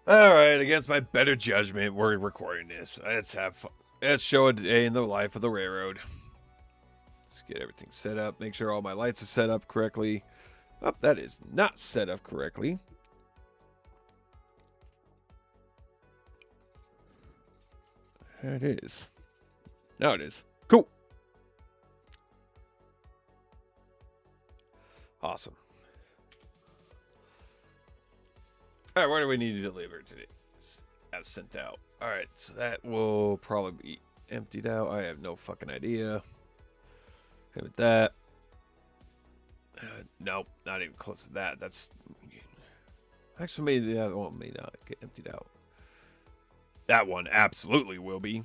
All right, against my better judgment, we're recording this. Let's have fun. Let's show a day in the life of the railroad. Let's get everything set up. Make sure all my lights are set up correctly. Oh, that is not set up correctly. That is. Now it is. Cool. Awesome. All right, what do we need to deliver today? Have sent out. All right, so that will probably be emptied out. I have no fucking idea. Okay, with that. Nope, not even close to that. That's actually maybe the other one may not get emptied out. That one absolutely will be.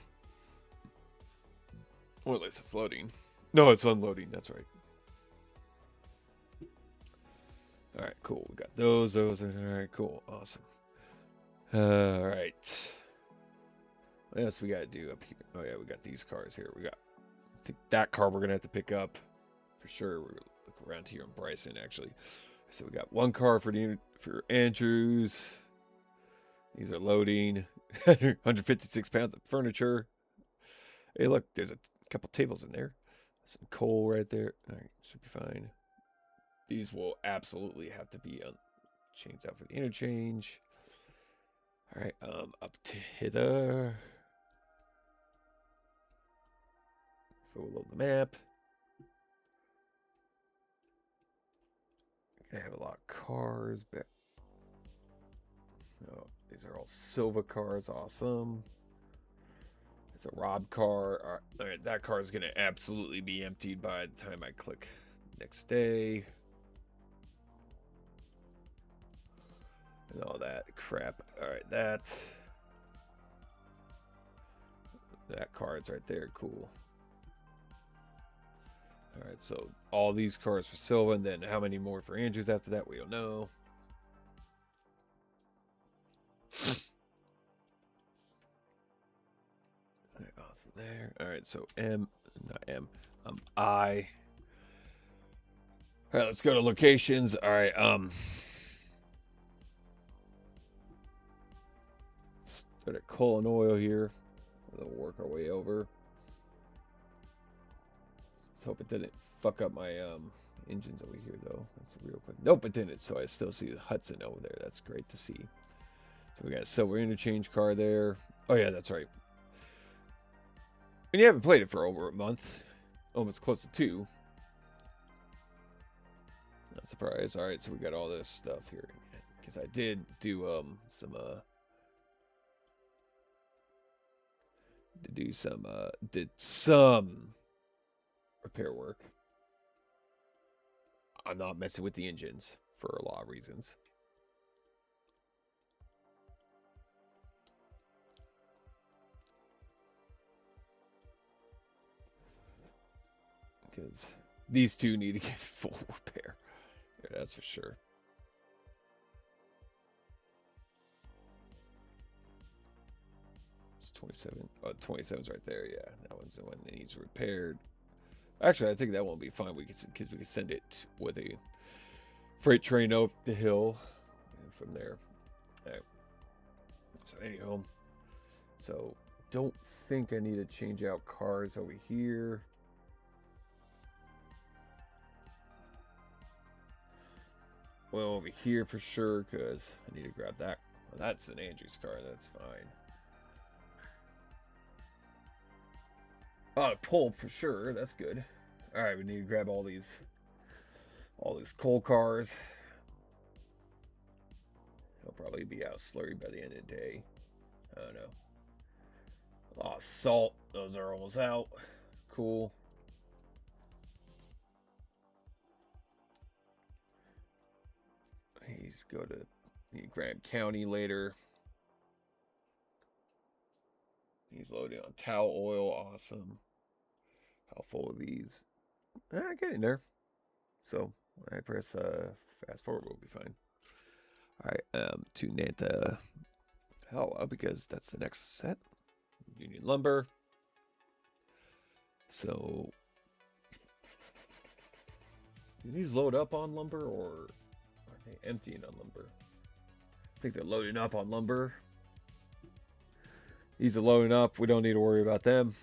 Or at least it's loading. No, it's unloading. That's right. All right, cool. We got those. All right, cool. Awesome. All right. What else we got to do up here? Oh, yeah, we got these cars here. I think that car we're going to have to pick up for sure. We're going to look around here on Bryson, actually. So we got one car for Andrews. These are loading. 156 pounds of furniture. Hey, look, there's a couple tables in there. Some coal right there. All right, should be fine. These will absolutely have to be changed out for the interchange. All right, up to hither. We'll load the map. Gonna have a lot of cars. Oh, these are all silver cars. Awesome. It's a Rob car. All right, that car is gonna absolutely be emptied by the time I click next day. And all that crap. All right, that card's right there. Cool. All right, so all these cars for Silva, and then how many more for Andrews after that, we don't know. All right, awesome there. All right, so I. All right, let's go to locations. All right, start at coal and oil here. We'll work our way over. Let's hope it didn't fuck up my engines over here, though. That's real quick. Nope, it didn't. So I still see the Hudson over there. That's great to see. So we got a silver interchange car there. Oh yeah, that's right. And you haven't played it for over a month, almost close to 2. Not surprised. All right, so we got all this stuff here because I did do did some repair work. I'm not messing with the engines for a lot of reasons. Because these two need to get full repair. Yeah, that's for sure. It's 27. Oh, 27's right there. Yeah, that one's the one that needs repaired. Actually, I think that won't be fine. Because we can send it with a freight train up the hill and from there. All right. So anyhow, so don't think I need to change out cars over here. Well, over here for sure, because I need to grab that. Well, that's an Andrews car. That's fine. Oh, pull for sure. That's good. All right, we need to grab all these coal cars. He'll probably be out slurry by the end of the day. I don't know. A lot of salt. Those are almost out. Cool. He's go to Graham County later. He's loading on towel oil. Awesome. How full are these? Getting there. So when I press fast forward, we'll be fine. All right, to Nanta Hella because that's the next set. Union Lumber. So do these load up on lumber or are they emptying on lumber? I think they're loading up on lumber. These are loading up. We don't need to worry about them.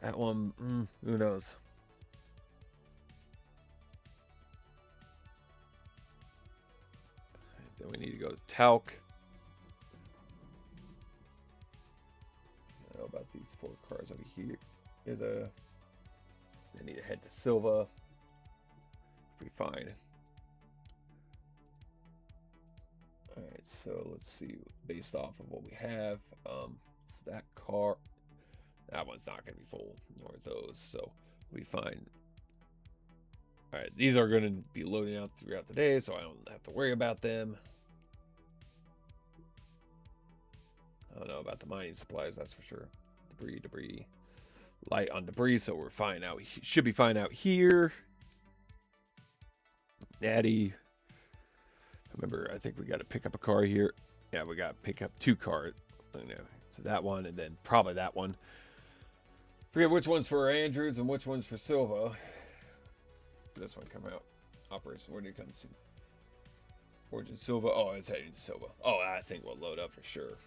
That one, who knows? Then we need to go to talc. I don't know about these 4 cars over here. They need to head to Silva. Pretty fine. Alright, so let's see. Based off of what we have, so that car, that one's not going to be full, nor those, so we fine. Alright, these are going to be loading out throughout the day, so I don't have to worry about them. I don't know about the mining supplies, that's for sure. Debris. Light on debris, so we're fine out. Should be fine out here. Natty. Remember, I think we got to pick up a car here. Yeah, we got to pick up 2 cars. So that one, and then probably that one. Forget which one's for Andrews and which one's for Silva. This one come out. Operation, where did it come to? Origin Silva. Oh, it's heading to Silva. Oh, I think we'll load up for sure.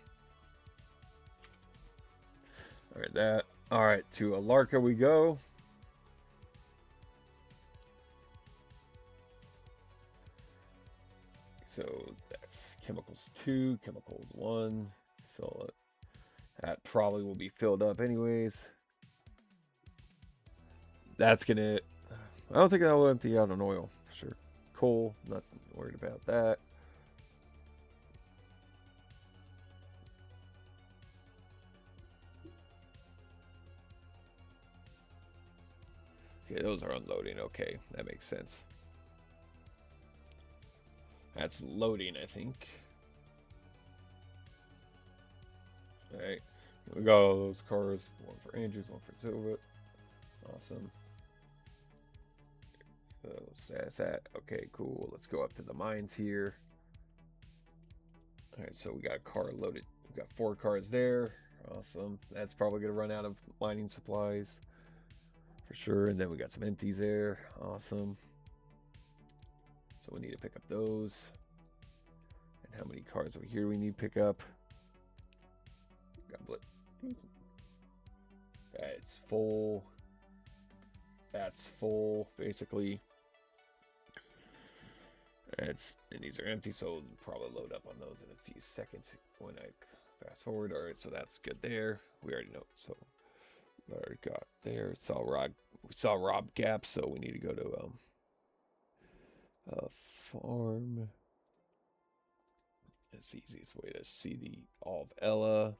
All right, that. All right, to Alarka we go. So that's chemicals 2, chemicals 1. Fill it. That probably will be filled up anyways. That's gonna. I don't think that will empty out on oil for sure. Coal, not worried about that. Okay, those are unloading. Okay, that makes sense. That's loading, I think. Alright, we got all those cars. One for Andrews, one for Silva. Awesome. So that's that. Okay, cool. Let's go up to the mines here. Alright, so we got a car loaded. We got 4 cars there. Awesome. That's probably going to run out of mining supplies. For sure, and then we got some empties there. Awesome. So we need to pick up those. And how many cars over here we need to pick up? Got That's full. That's full, basically. And these are empty, so we'll probably load up on those in a few seconds when I fast forward. All right, so that's good there. We already know. So we already got there. We saw Rob Gap, so we need to go to a farm. That's the easiest way to see the all of Ella.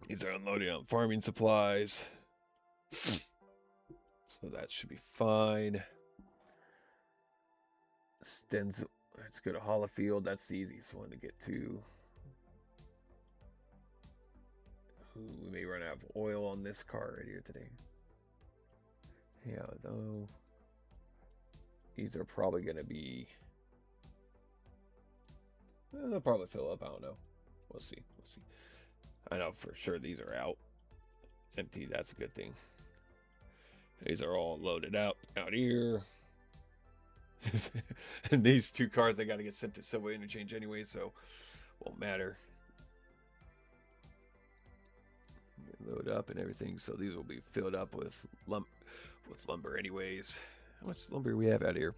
These are unloading on farming supplies. So that should be fine. Stenzel, let's go to Hollifield. That's the easiest one to get to. We may run out of oil on this car right here today. Yeah, though. These are probably going to be... they'll probably fill up. I don't know. We'll see. We'll see. I know for sure these are out. Empty. That's a good thing. These are all loaded up out here. And these 2 cars, they got to get sent to Silva Interchange anyway, so won't matter. Load up and everything, so these will be filled up with lumber anyways. How much lumber do we have out here?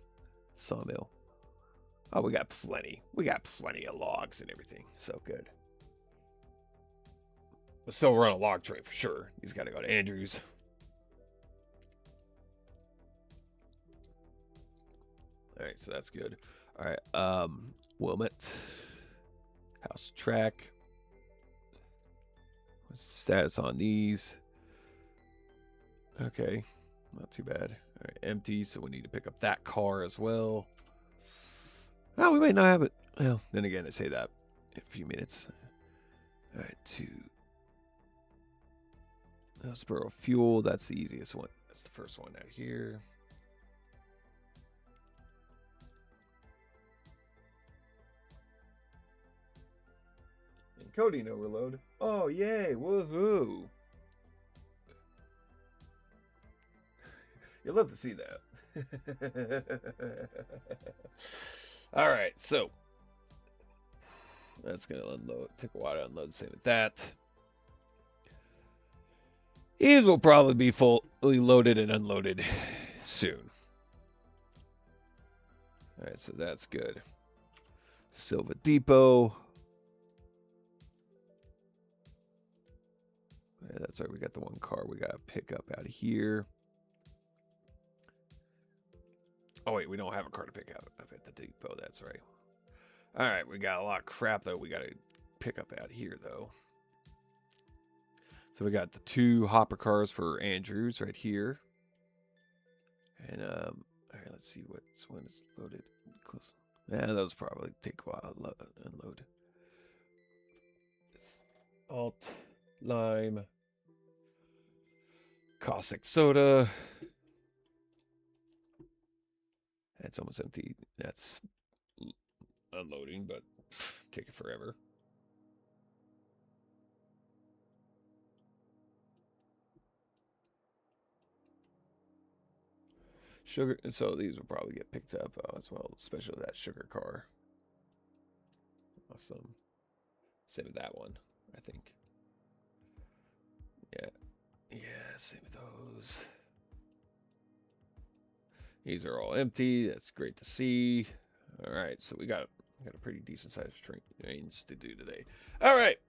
Sawmill. Oh, we got plenty. We got plenty of logs and everything. So good. We'll still run a log train for sure. He's got to go to Andrews. All right, so that's good. All right, Wilmot. House track. What's the status on these? Okay, not too bad. All right, empty, so we need to pick up that car as well. Oh, we might not have it. Well, then again, I say that in a few minutes. All right, 2. Hillsborough Fuel, that's the easiest one. That's the first one out here. Encoding overload. Oh, yay. Woohoo. You'll love to see that. All right, so that's gonna unload. Take a while to unload. Same with that. These will probably be fully loaded and unloaded soon. All right, so that's good. Silva Depot. Yeah, that's right. We got the one car we got to pick up out of here. Oh, wait. We don't have a car to pick up at the depot. That's right. All right. We got a lot of crap, though, we got to pick up out here, though. So we got the 2 hopper cars for Andrews right here. And, all right. Let's see which one is loaded. Close. Yeah, those probably take a while to unload. Alt, lime, caustic soda. It's almost empty. That's unloading, but take it forever. Sugar. So these will probably get picked up as well, especially that sugar car. Awesome. Same with that one, I think. Yeah. Yeah, same with those. These are all empty. That's great to see. All right, so we got a pretty decent sized range to do today. All right.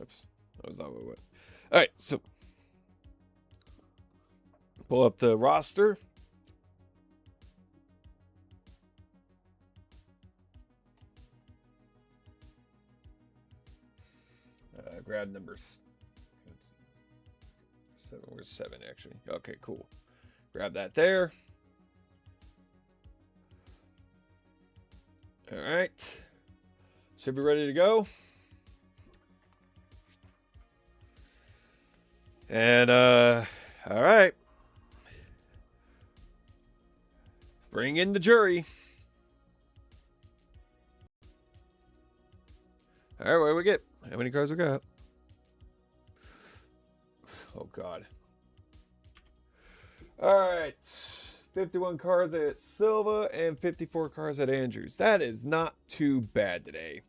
Oops, that was not what I went. All right, so pull up the roster. Grab numbers. 7. Where's 7 actually? Okay, cool. Grab that there. All right. Should be ready to go. And all right. Bring in the jury. All right, what do we get? How many cars we got? Oh, God. All right. 51 cars at Silva and 54 cars at Andrews. That is not too bad today.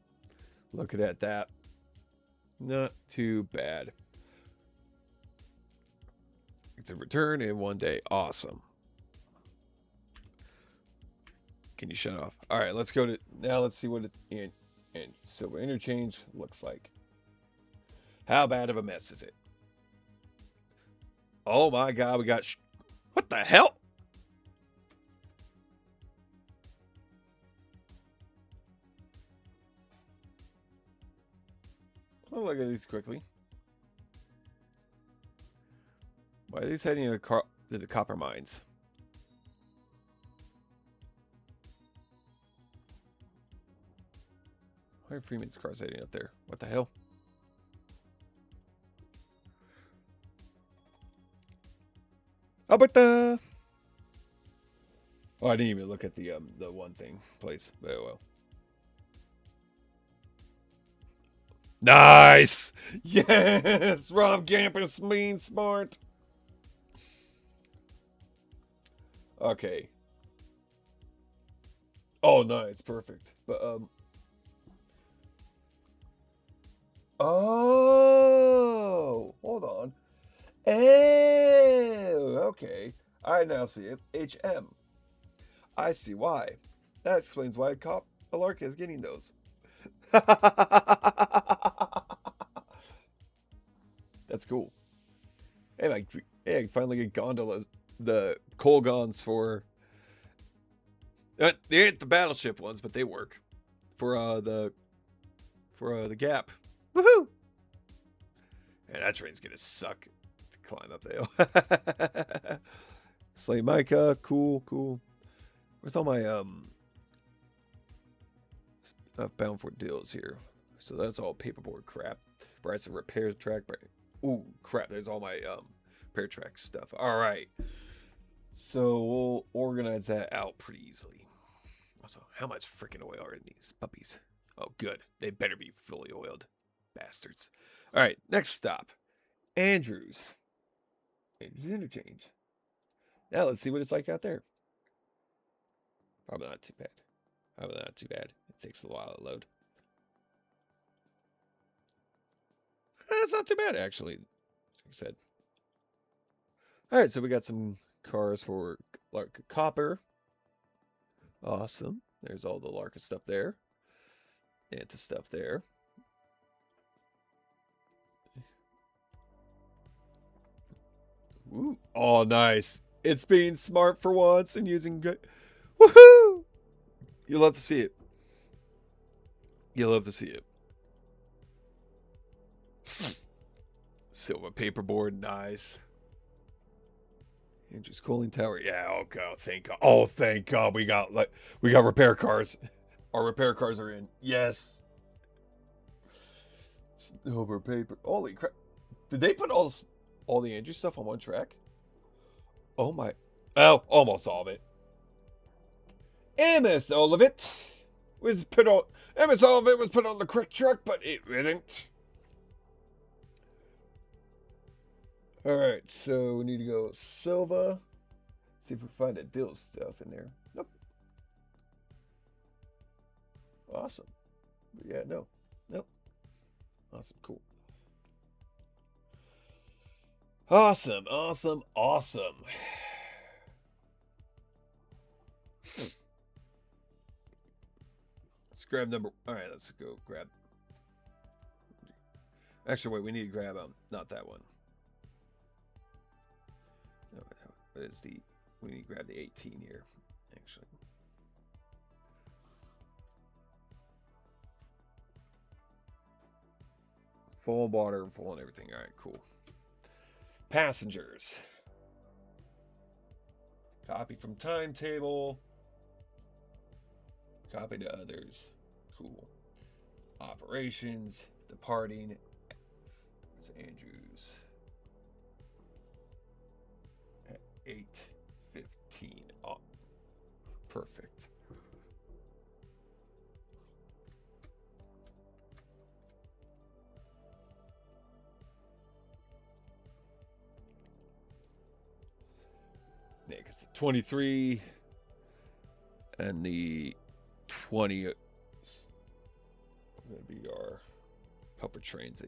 Looking at that. Not too bad. It's a return in one day. Awesome. Can you shut off? All right, let's go to... Now let's see what it... And Silva interchange looks like. How bad of a mess is it? Oh my God, we got... What the hell? I'll look at these quickly. Why are these heading to the copper mines? Why are Freeman's cars heading up there? What the hell? Alberta! Oh, I didn't even look at the one thing place. Very well. Nice! Yes! Rob Campus mean smart. Okay. Oh, nice. Perfect. But, oh! Hold on. Oh! Okay. I now see it. HM. I see why. That explains why Alarka is getting those. That's cool. Hey, I can finally get gondolas, the Colgons for. They ain't the battleship ones, but they work for the Gap. Woohoo! And that train's gonna suck to climb up the hill. Slay Micah, cool. Where's all my bound for deals here? So that's all paperboard crap. Bryson repair track. Ooh, crap! There's all my repair track stuff. All right. So we'll organize that out pretty easily. Also, how much freaking oil are in these puppies? Oh, good. They better be fully oiled. Bastards. All right, next stop. Andrews. Andrews Interchange. Now let's see what it's like out there. Probably not too bad. Probably not too bad. It takes a while to load. That's not too bad, actually. Like I said. All right, so we got some cars for Lark Copper. Awesome. There's all the Larka stuff there. Anta stuff there. Ooh. Oh, nice. It's being smart for once and using good. Woohoo! You love to see it. You love to see it. Silver paperboard, nice. Andrew's cooling tower. Yeah, oh god, thank god. Oh, thank god we got repair cars. Our repair cars are in. Yes. Silver paper. Holy crap. Did they put all the Andrew stuff on one track? Oh my. Oh, almost all of it. Almost all of it was put on. Almost all of it was put on the correct truck, but it isn't. All right, so we need to go Silva. See if we find a deal stuff in there. Nope. Awesome. But yeah, no. Nope. Awesome, cool. Awesome, awesome, awesome. Let's grab number. All right, let's go grab. Actually, wait, we need to grab not that one. No, that is the. We need to grab the 18 here, actually. Full water, full and everything. All right, cool. Passengers. Copy from timetable. Copy to others. Cool. Operations. Departing. It's Andrews. At 8:15. Oh, perfect. Yeah, because the 23 and the 20 are going to be our helper trains,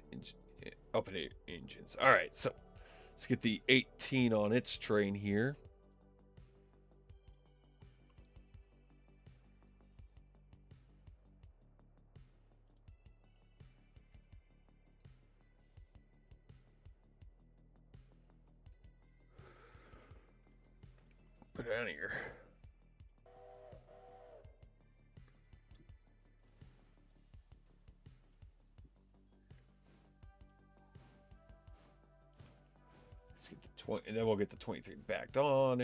up and engines. All right, so let's get the 18 on its train here. Put it out of here. Let's get the 20, and then we'll get the 23 backed on.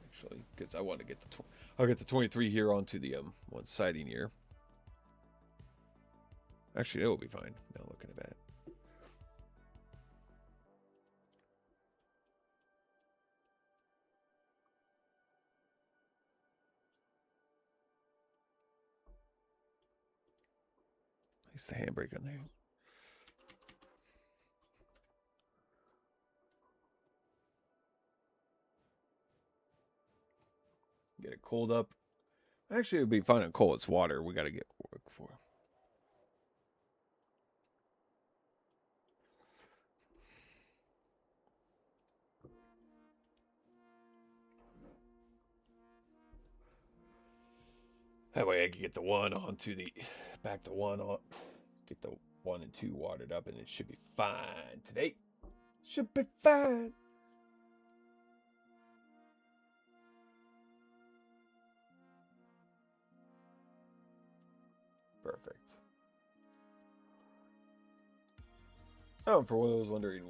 Actually, because I want to get the I'll get the 23 here onto the one siding here. Actually, that will be fine. Now looking at that. Place the handbrake on there. Get it cooled up. Actually, it would be fine and cold. It's water. We got to get work for. That way I can get the one onto the back the one on. Get the 1 and 2 watered up, and it should be fine today. Should be fine. Perfect. Oh, for those wondering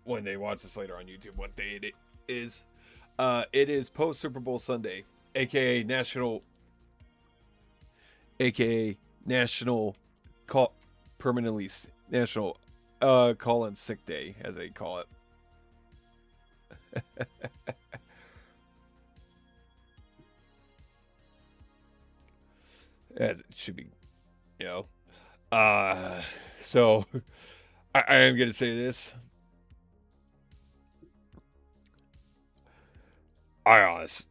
when they watch this later on YouTube, what day it is post Super Bowl Sunday, aka National National call in sick day, as they call it. As it should be, you know. Uh, so I am gonna say this. I honest,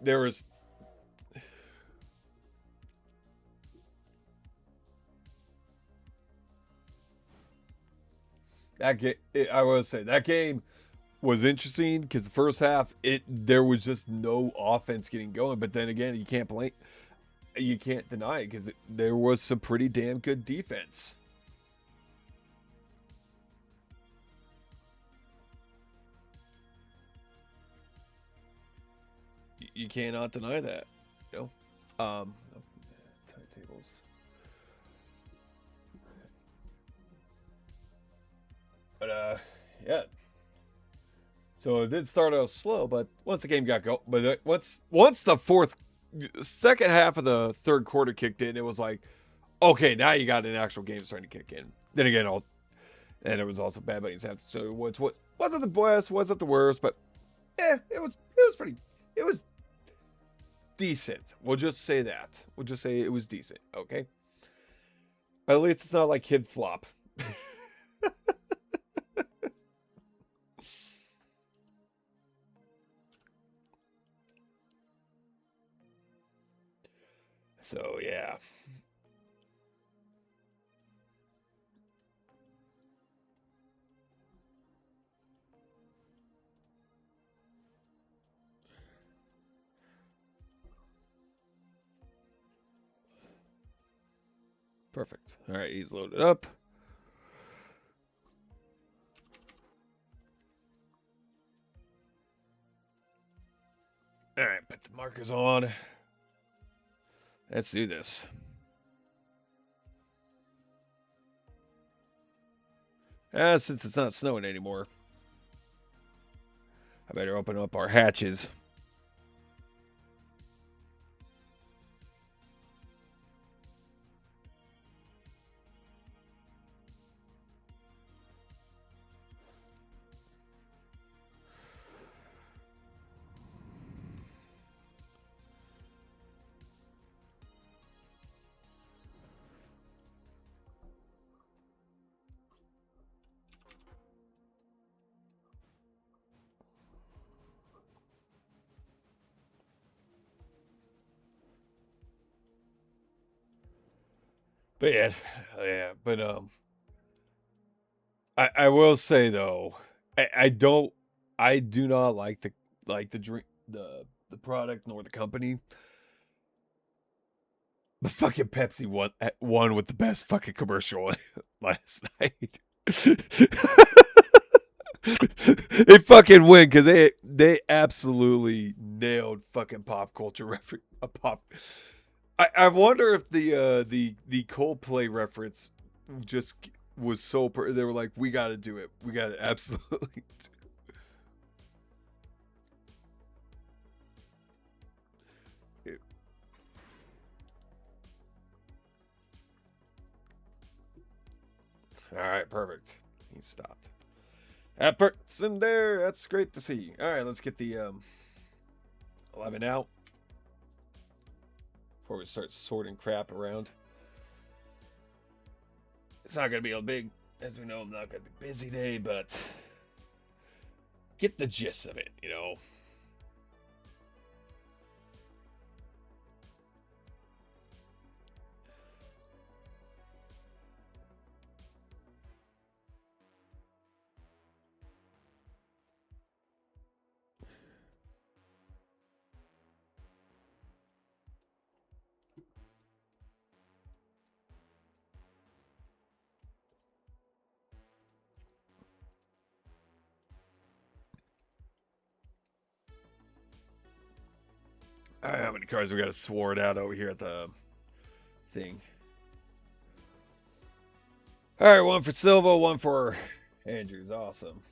there was that game. I will say that game was interesting because the first half, there was just no offense getting going. But then again, you can't deny it because there was some pretty damn good defense. You cannot deny that. You know, timetables. But yeah. So it did start out slow, but once the game got going, once the second half of the third quarter kicked in, it was like, okay, now you got an actual game starting to kick in. Then again, and it was also Bad Bunny's half. So what wasn't the best, wasn't the worst, but it was pretty, it was decent. We'll just say that. We'll just say it was decent. Okay. At least it's not like Kid Flop. So yeah. Perfect. All right, he's loaded up. All right, put the markers on. Let's do this. Since it's not snowing anymore, I better open up our hatches. But I will say though, I don't, I do not like the drink, the product nor the company. But fucking Pepsi won with the best fucking commercial last night. They fucking win because they absolutely nailed fucking pop culture reference. I wonder if the Coldplay reference just was they were like, we got to do it. We got to absolutely. All right, perfect. He stopped. That person there. That's great to see. All right, let's get the 11 out before we start sorting crap around. It's not gonna be a big, as we know, not gonna be a busy day, but get the gist of it, you know. All right, how many cards we got to sword out over here at the thing? All right, one for Silva, one for Andrews. Awesome.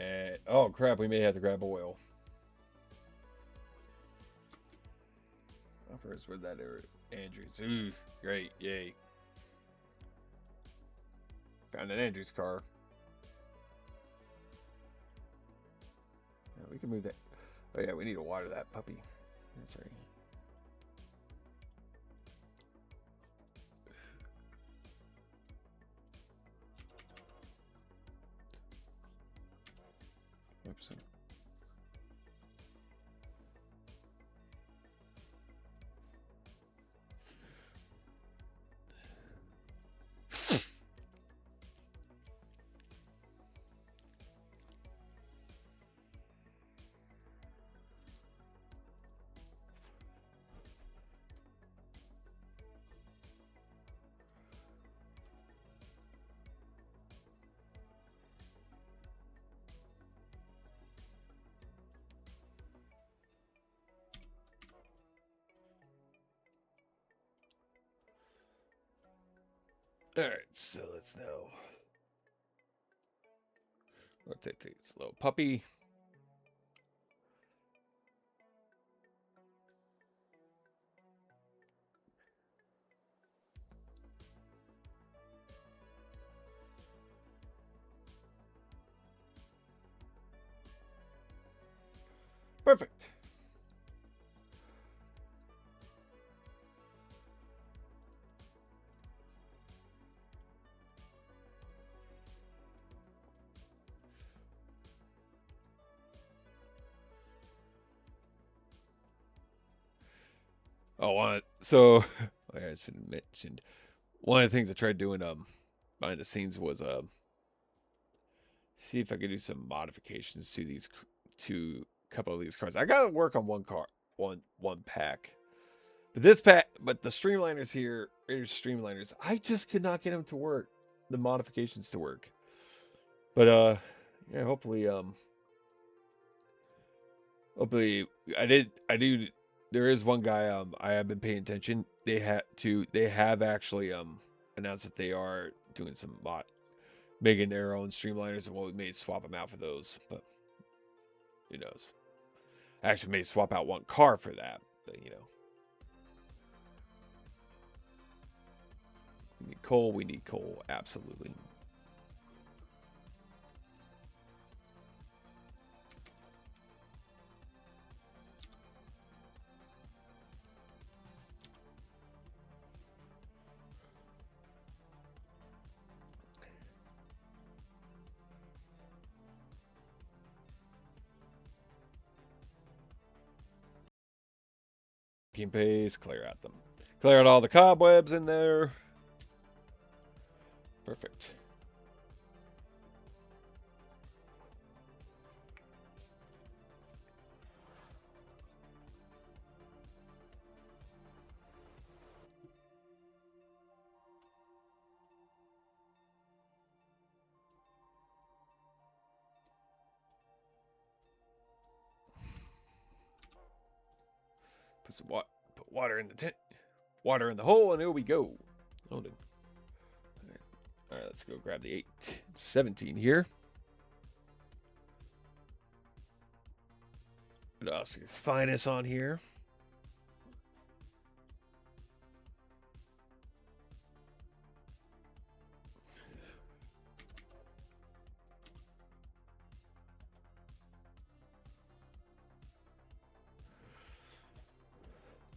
And oh crap, we may have to grab oil. First, where'd that area? Andrews. Ooh, great, yay. Found an Andrews car. Yeah, we can move that. Oh yeah, we need to water that puppy. That's right. Oops. Alright, so let's now rotate this little puppy. Perfect. Oh, so I should have mentioned one of the things I tried doing behind the scenes was see if I could do some modifications to these to a couple of these cars. I gotta work on one car, one pack. But this pack, but the streamliners here, streamliners, I just could not get them to work. The modifications to work. But yeah, hopefully I do. There is one guy I have been paying attention. They have actually announced that they are doing some making their own streamliners, and what we may swap them out for those, but who knows? I actually may swap out one car for that, but you know. We need coal, absolutely. Keep pace, clear out them. Clear out all the cobwebs in there. Perfect. Put water in the tent. Water in the hole, and here we go. Loaded. All right, let's go grab the 17 here. What else is finest on here?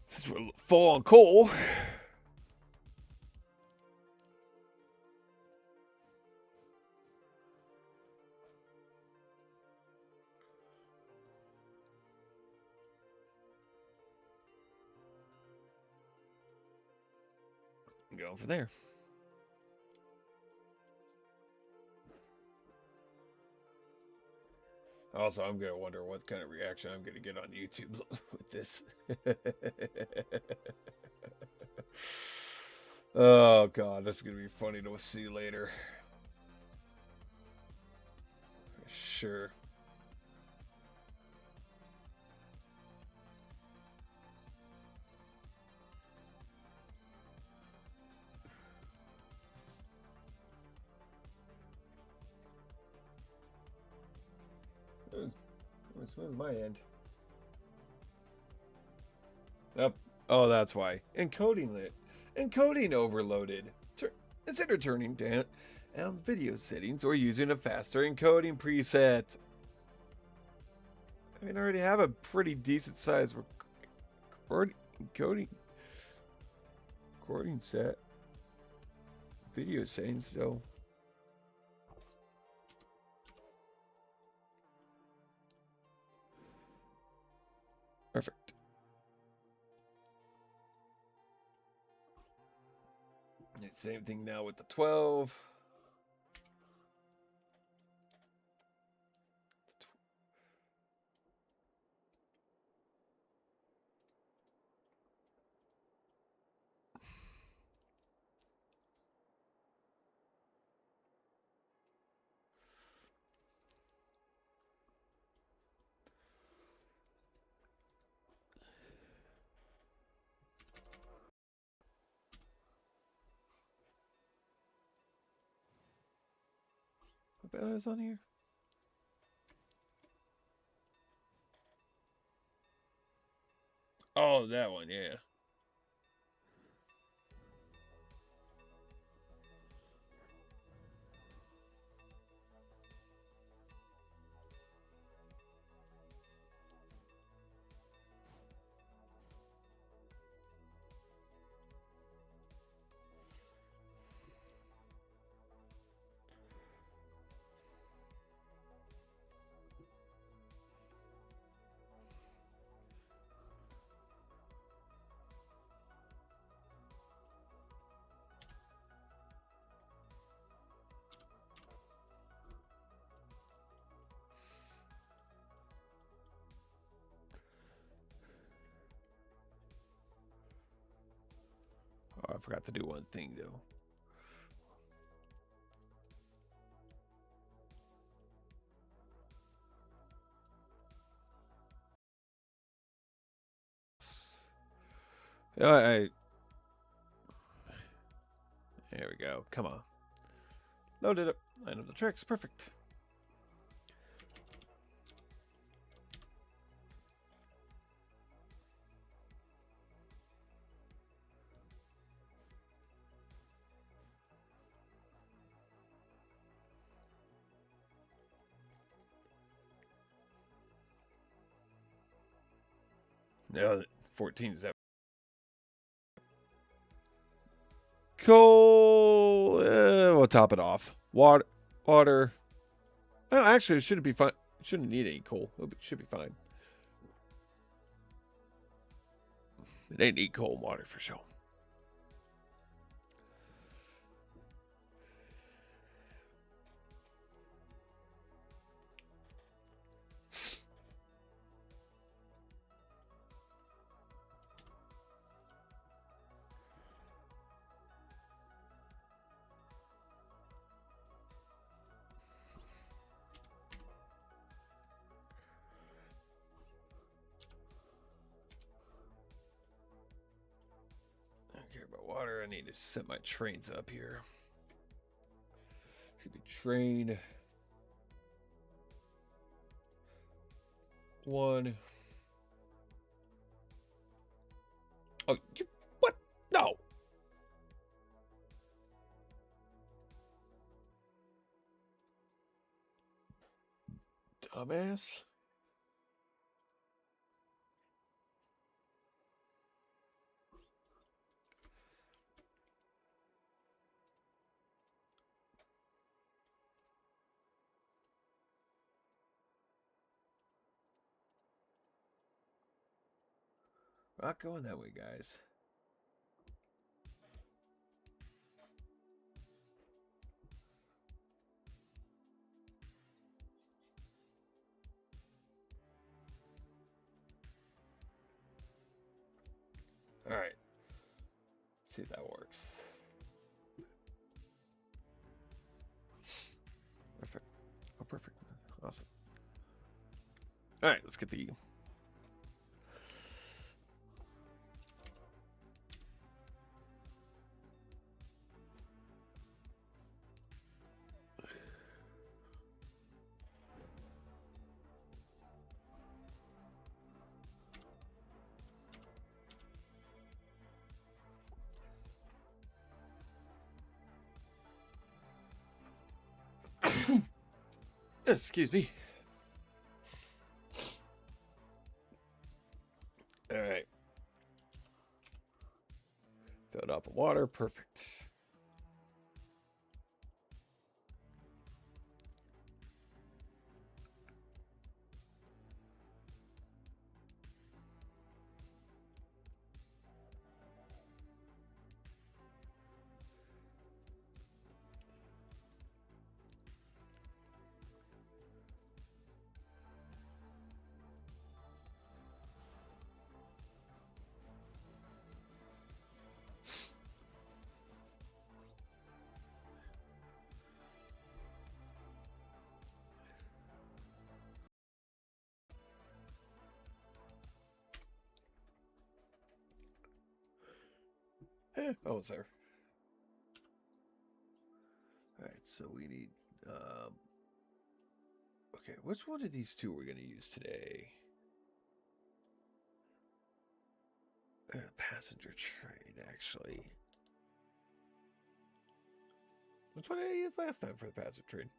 Since we're full on coal. Go from there. Also, I'm gonna wonder what kind of reaction I'm gonna get on YouTube with this. Oh god, that's gonna be funny to see later. Sure. smooth on my end. Yep. Oh, that's why. Encoding lit. Encoding overloaded. Consider turning down video settings or using a faster encoding preset. I mean, I already have a pretty decent size recording set. Video settings, so. Perfect. Same thing now with the 12. What band is on here? Oh, that one, yeah. Oh, I forgot to do one thing, though. There we go. Come on. Load it up. I know the tricks. Perfect. No, 14's that. Coal. We'll top it off. Water. Water. Oh, actually, it shouldn't be fine. It shouldn't need any coal. It should be fine. It ain't need coal and water for sure. I don't care about water. I need to set my trains up here. It's gonna be train 1. Oh, you what? No. Dumbass. Not going that way, guys. All right. See if that works. Perfect. Oh, perfect. Awesome. All right, let's get the. Excuse me. All right. Filled up with water. Perfect. Oh, sir. All right, so we need. Okay, which one of these two we're going to use today? Passenger train, actually. Which one did I use last time for the passenger train?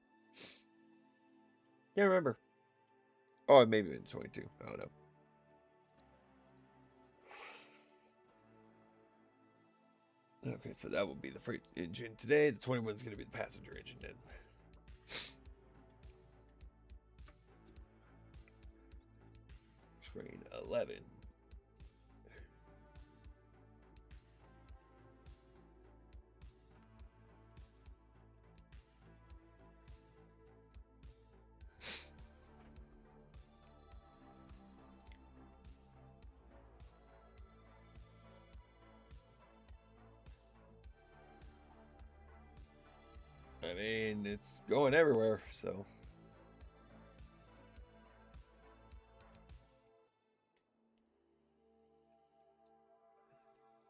Can't remember. Oh, maybe in 22. I don't know. Okay, so that will be the freight engine today. The 21 is going to be the passenger engine then. Train 11. I mean, it's going everywhere, so.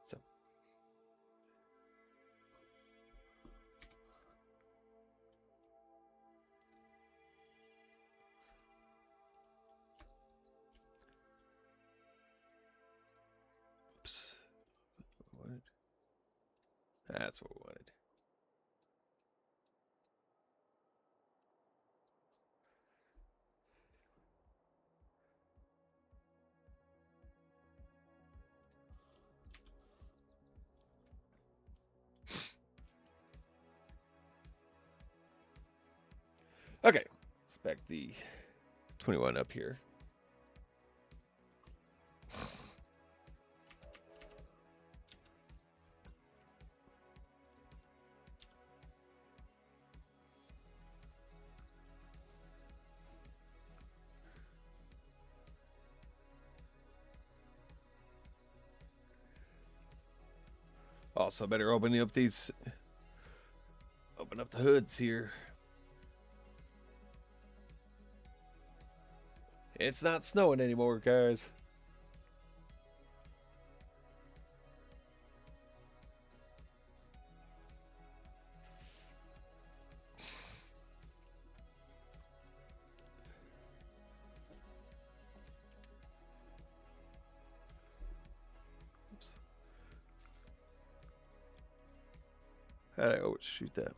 So. Oops. What? That's what we wanted. Okay, let's back the 21 up here. Also, better open up the hoods here. It's not snowing anymore, guys. Oops. How did I always shoot that?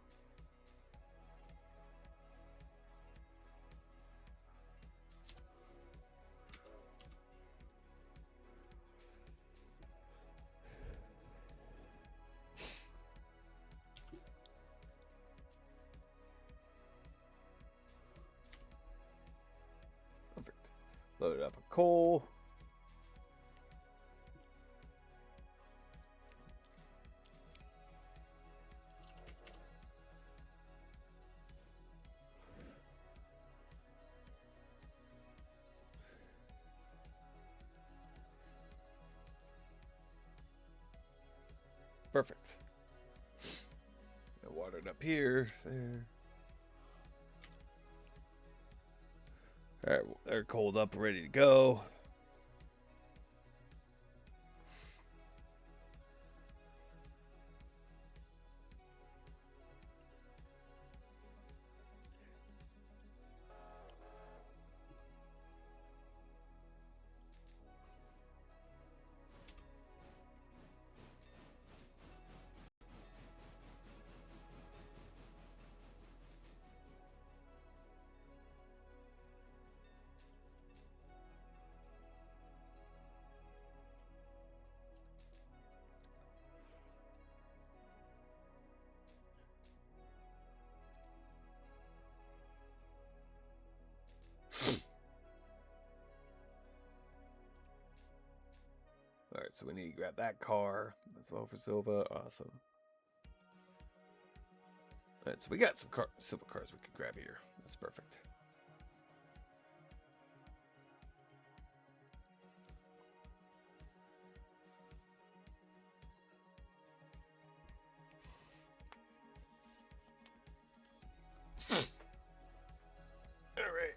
Perfect. Load up a coal. Perfect. Watered up here, there. All right, they're cold up, ready to go. All right, so we need to grab that car as well for Silva. Awesome. All right, so we got some Silva cars we could grab here. That's perfect. All right.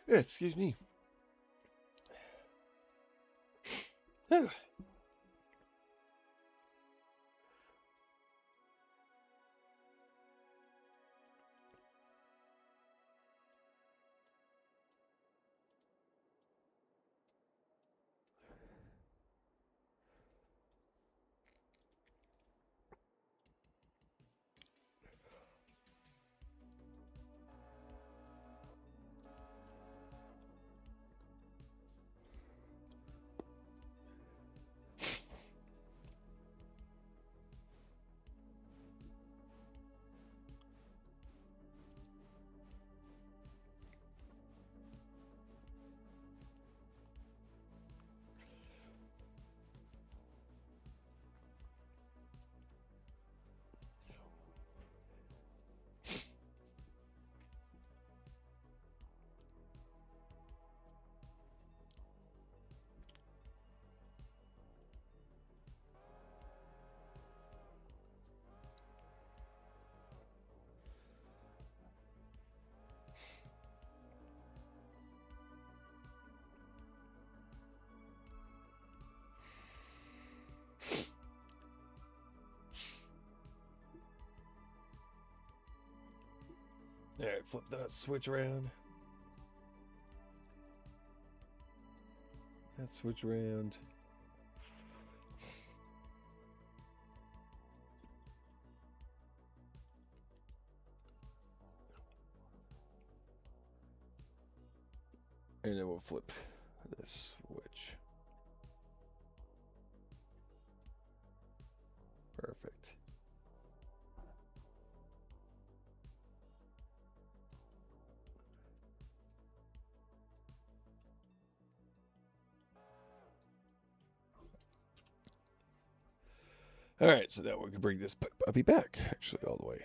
Excuse me. Oh. All right, flip that switch around. That switch around. And then we'll flip this switch. Perfect. All right, so now we can bring this puppy back, actually, all the way.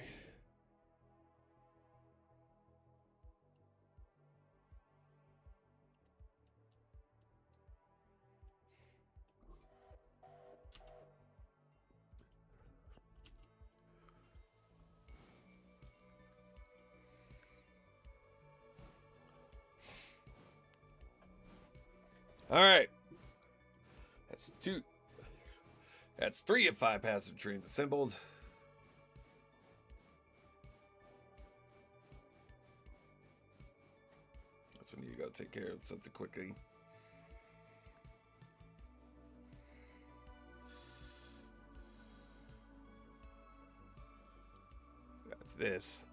All right. That's two. That's 3 of 5 passenger trains assembled. So I need to go take care of something quickly. Got this.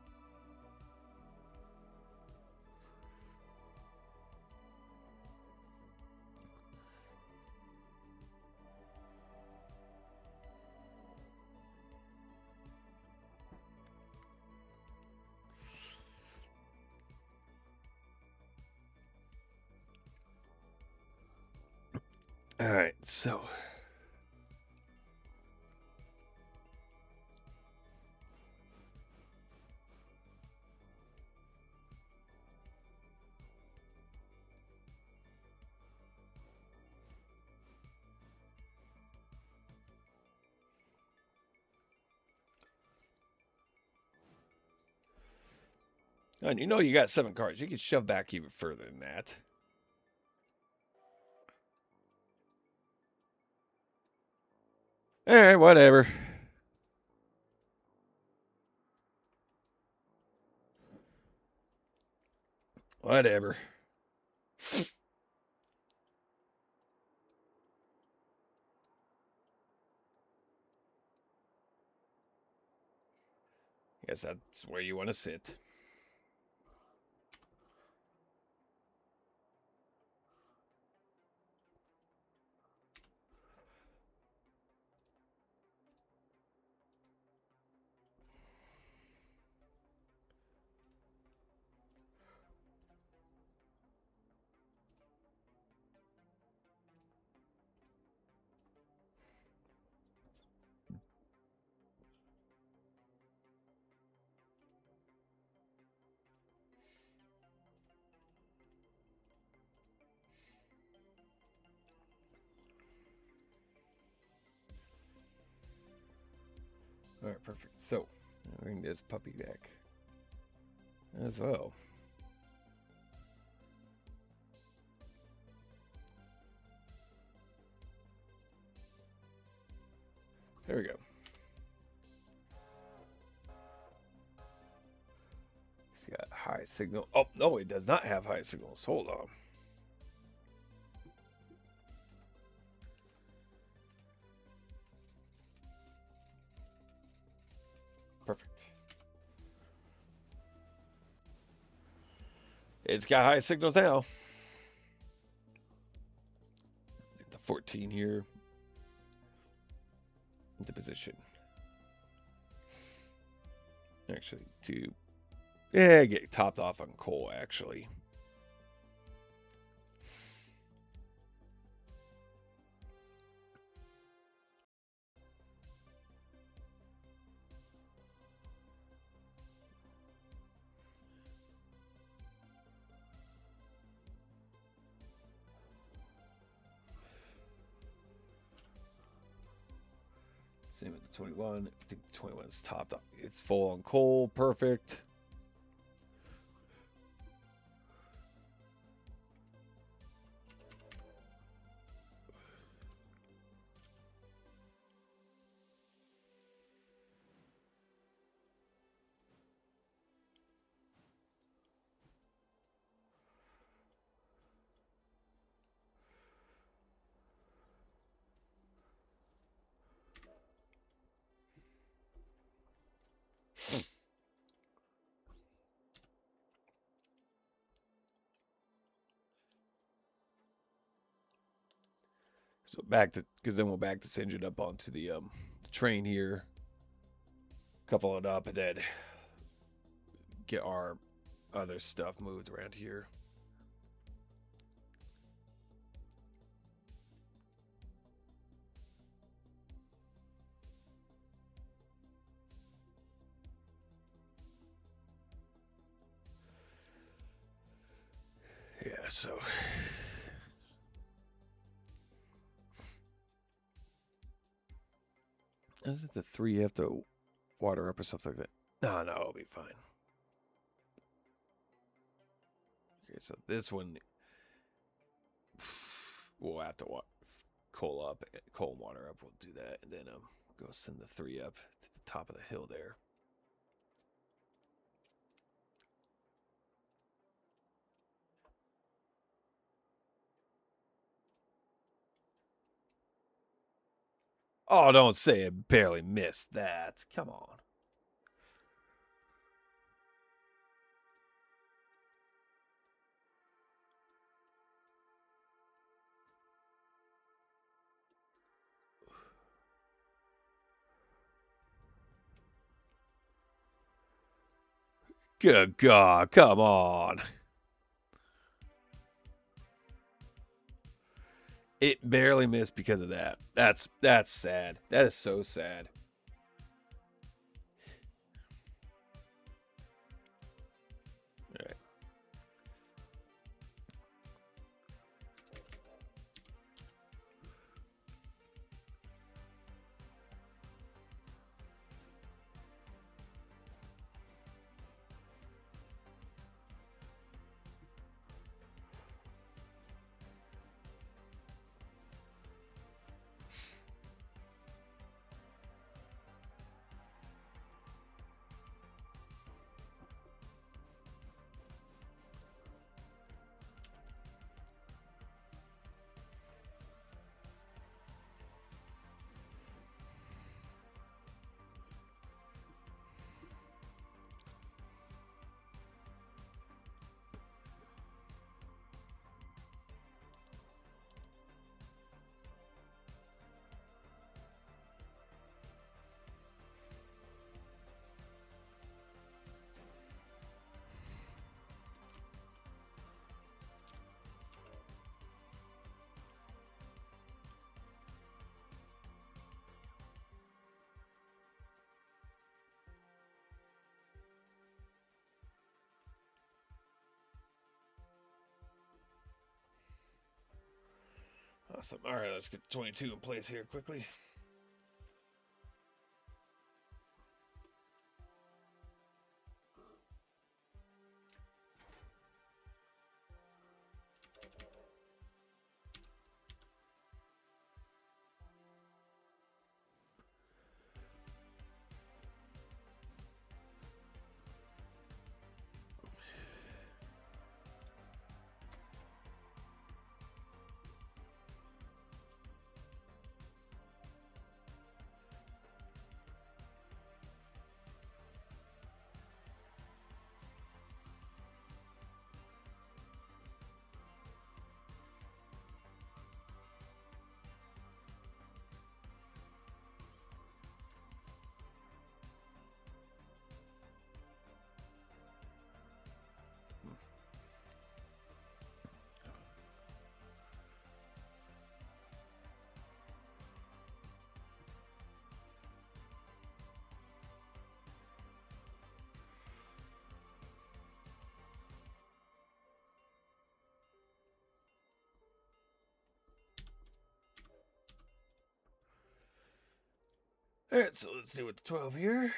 All right, so and you know you got 7 cars. You can shove back even further than that. All right, whatever. Whatever. Guess that's where you want to sit. All right, perfect. So, bring this puppy back as well. There we go. It's got high signal. Oh, no, it does not have high signals. Hold on. Perfect. It's got high signals now. The 14 here. Into position. Actually, to get topped off on coal, actually. Same with the 21. I think the 21 is topped off. It's full on coal. Perfect. So back to, because then we'll back this engine up onto the train here, couple it up, and then get our other stuff moved around here. Yeah, so is it the 3 you have to water up or something like that? No, it'll be fine. Okay, so this one we'll have to coal and water up. We'll do that, and then go send the 3 up to the top of the hill there. Oh, don't say it barely missed that. Come on. Good God, come on. It barely missed because of that. That's sad. That is so sad. All right. Awesome. All right, let's get 22 in place here quickly. All right, so let's do with the 12 here.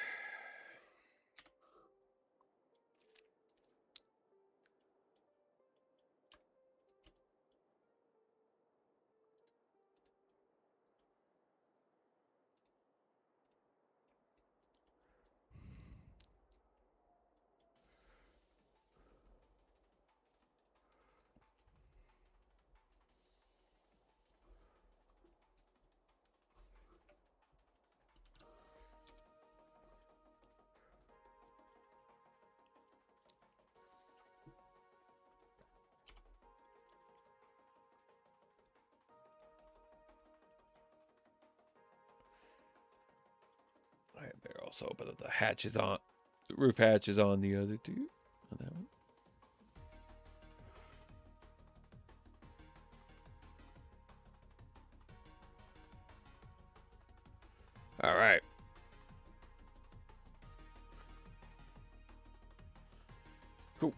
I better also open up the hatches on, the roof hatches on the other two. On that one. All right. Cool.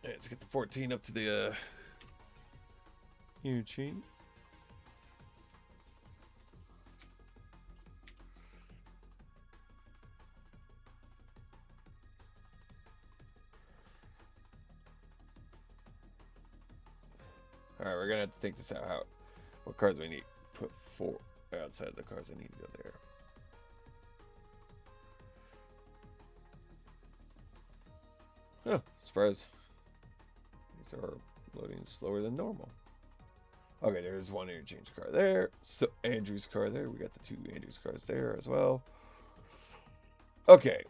Let's get the 14 up to the chain. All right, we're gonna have to think this out. What cards we need? Put 4 outside the cards I need to go there. Oh, surprise. These are loading slower than normal. Okay, there's one interchange card there. So Andrew's card there. We got the 2 Andrew's cards there as well. Okay.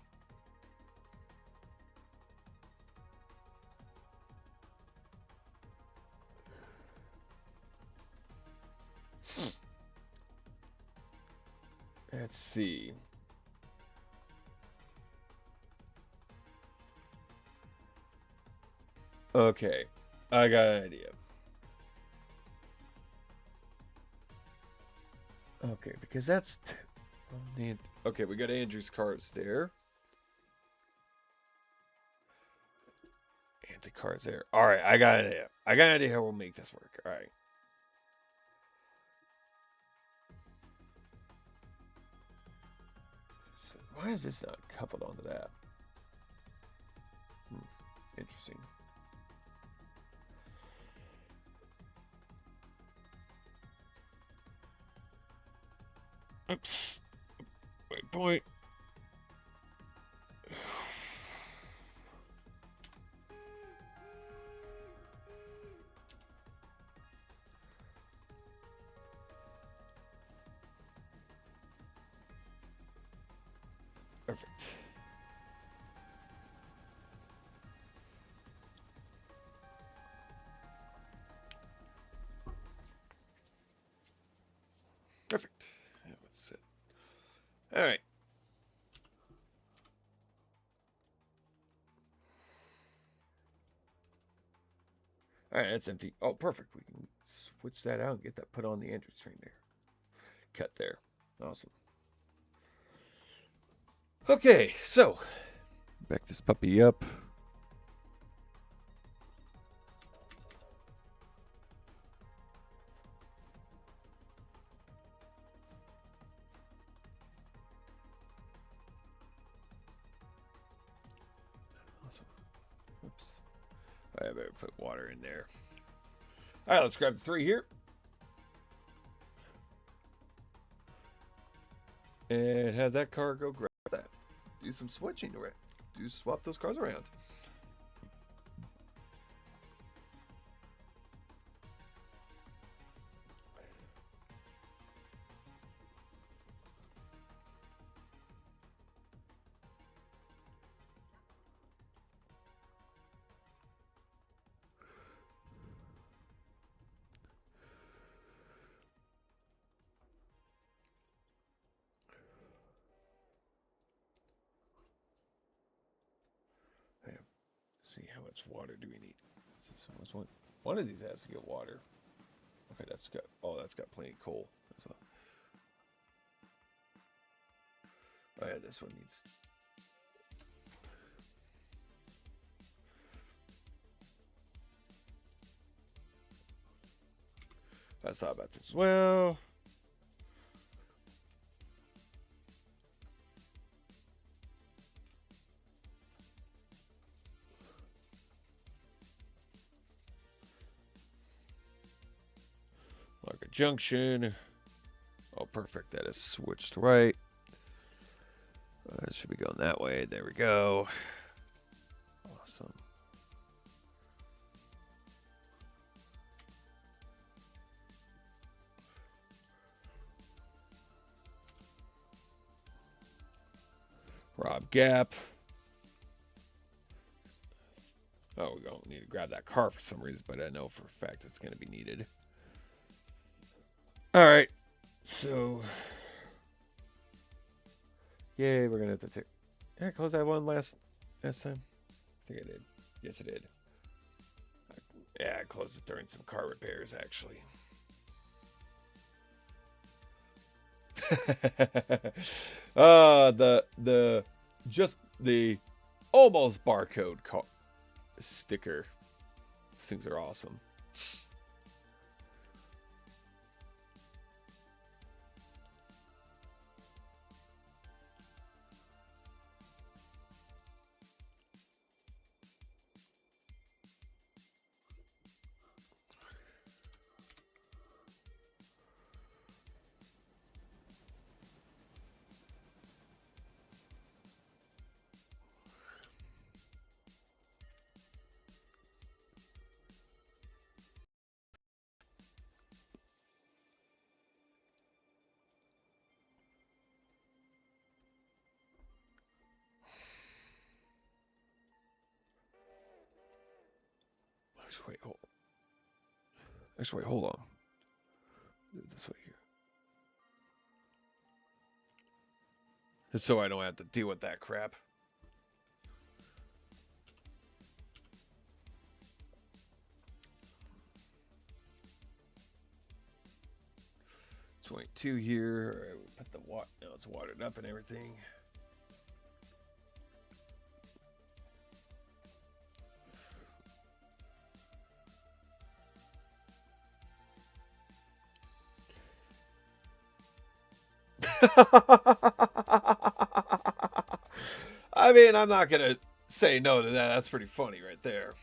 Let's see. Okay, I got an idea. Okay, because that's... Okay, we got Andrew's cards there. Anti-cards there. Alright, I got an idea. I got an idea how we'll make this work. Alright. So why is this not coupled onto that? Interesting. Oops. Wait, point. Perfect. Perfect. Yeah, let's sit. All right. All right, that's empty. Oh, perfect. We can switch that out and get that put on the Andrews train there. Cut there. Awesome. Okay, so back this puppy up. Awesome. Oops. I better put water in there. All right, let's grab the 3 here. And have that car go grab that. Do some switching around. Do swap those cars around. See how much water do we need? One of these has to get water. Okay, that's got plenty of coal as well. Oh yeah, this one needs. Let's talk about this as well. junction. Oh, perfect. That is switched right. It should be going that way. There we go. Awesome. Rob Gap. Oh, we don't need to grab that car for some reason, but I know for a fact it's going to be needed. All right. So, yay, we're going to have to take... Did I close that one last time? I think I did. Yes, I did. Yeah, I closed it during some car repairs, actually. the almost barcode sticker. These things are awesome. Actually, hold on. Do it this way here. Just so I don't have to deal with that crap. .2 here. Right, we put the water. Now it's watered up and everything. I mean, I'm not gonna say no to that. That's pretty funny right there.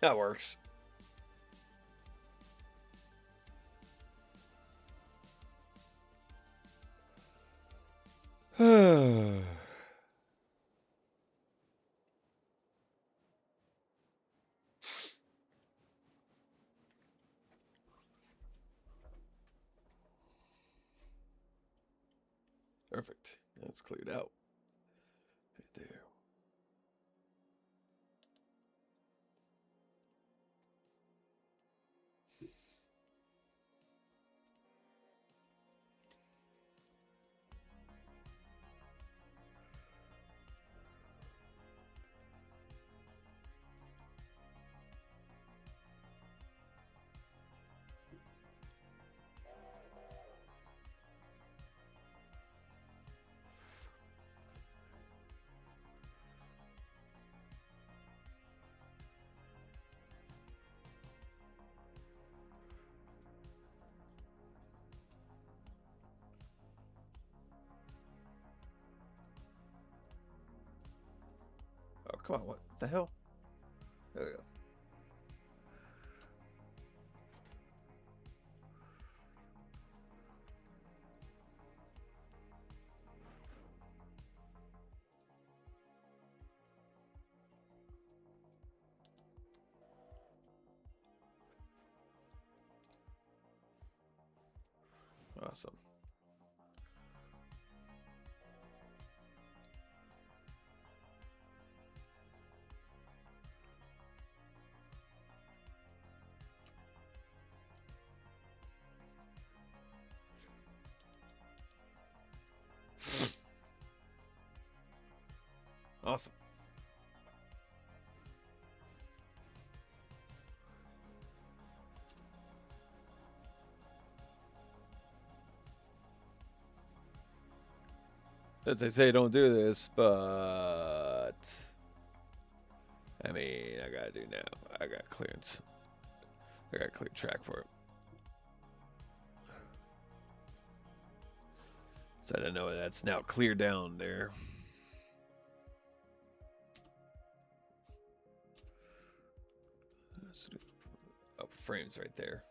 That works. Perfect. That's cleared out. Right there. Oh, come on. What the hell? There we go. Awesome. Awesome. As they say, don't do this, but I mean, I gotta do now. I got clearance. I got clear track for it. So I know that's now clear down there. Oh, frames right there.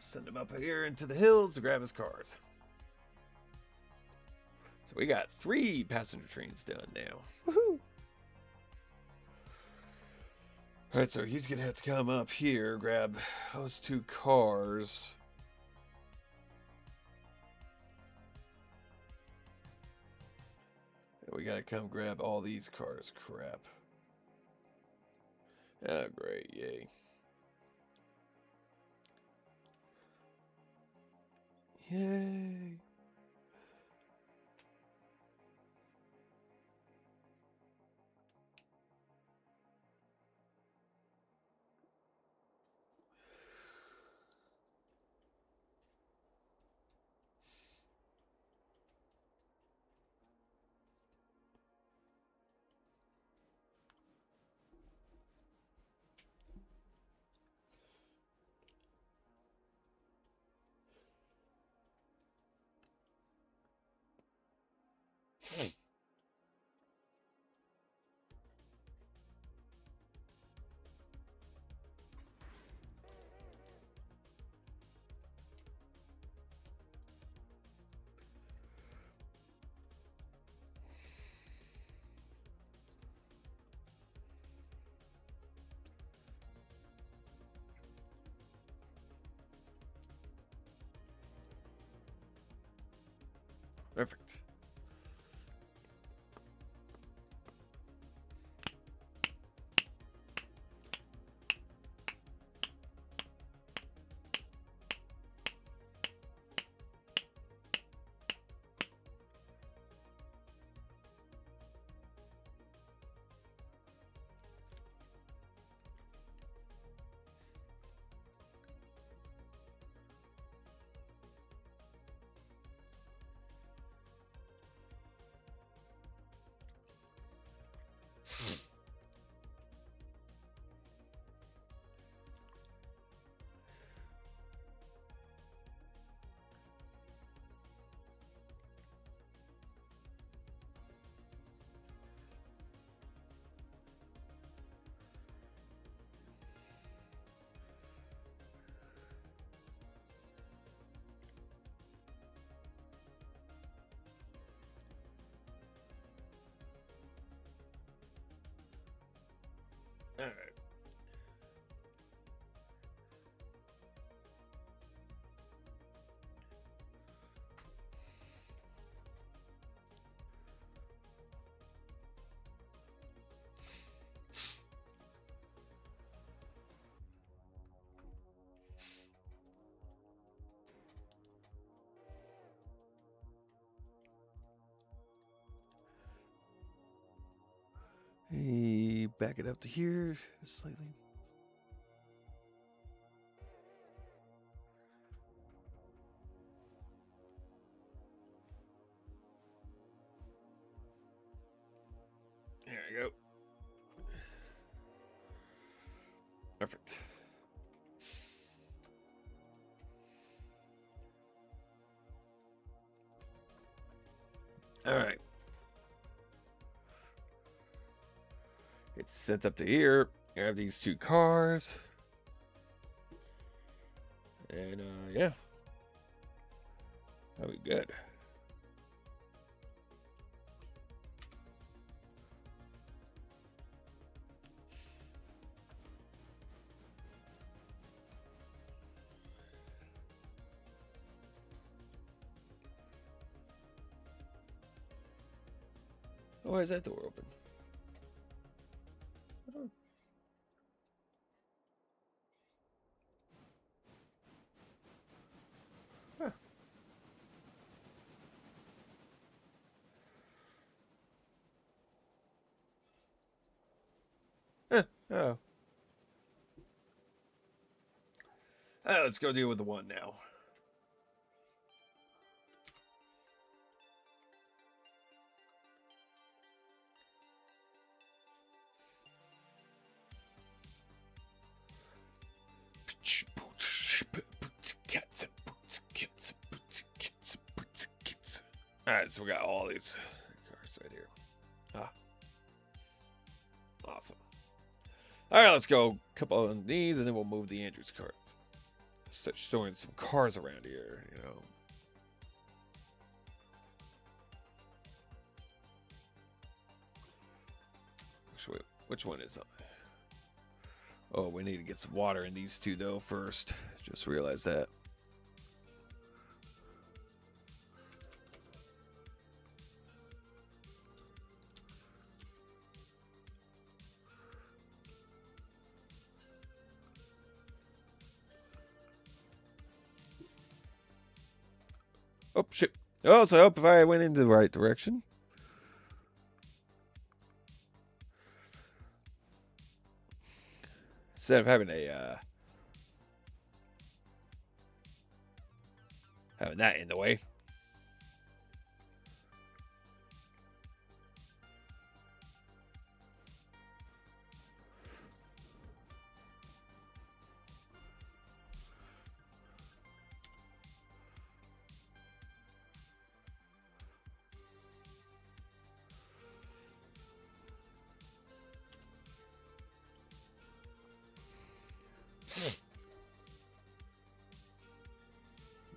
Send him up here into the hills to grab his cars. So we got 3 passenger trains done now. Woohoo! Alright, so he's gonna have to come up here, grab those 2 cars. And we gotta come grab all these cars. Crap. Oh, great. Yay. Yay. Perfect. All right. Hey, back it up to here slightly. There we go. Perfect. All right. It's sent up to here. Grab these 2 cars. And, yeah. That'll be good. Why is that door open? Huh. Oh. Let's go deal with the one now. Alright, so we got all these cars right here. Ah. Awesome. Alright, let's go. A couple of these, and then we'll move the Andrews cards. Start storing some cars around here, you know. Which one is it? Oh, we need to get some water in these two, though, first. Just realized that. Oh, shit. Oh, so I hope if I went in the right direction. Instead of having having that in the way.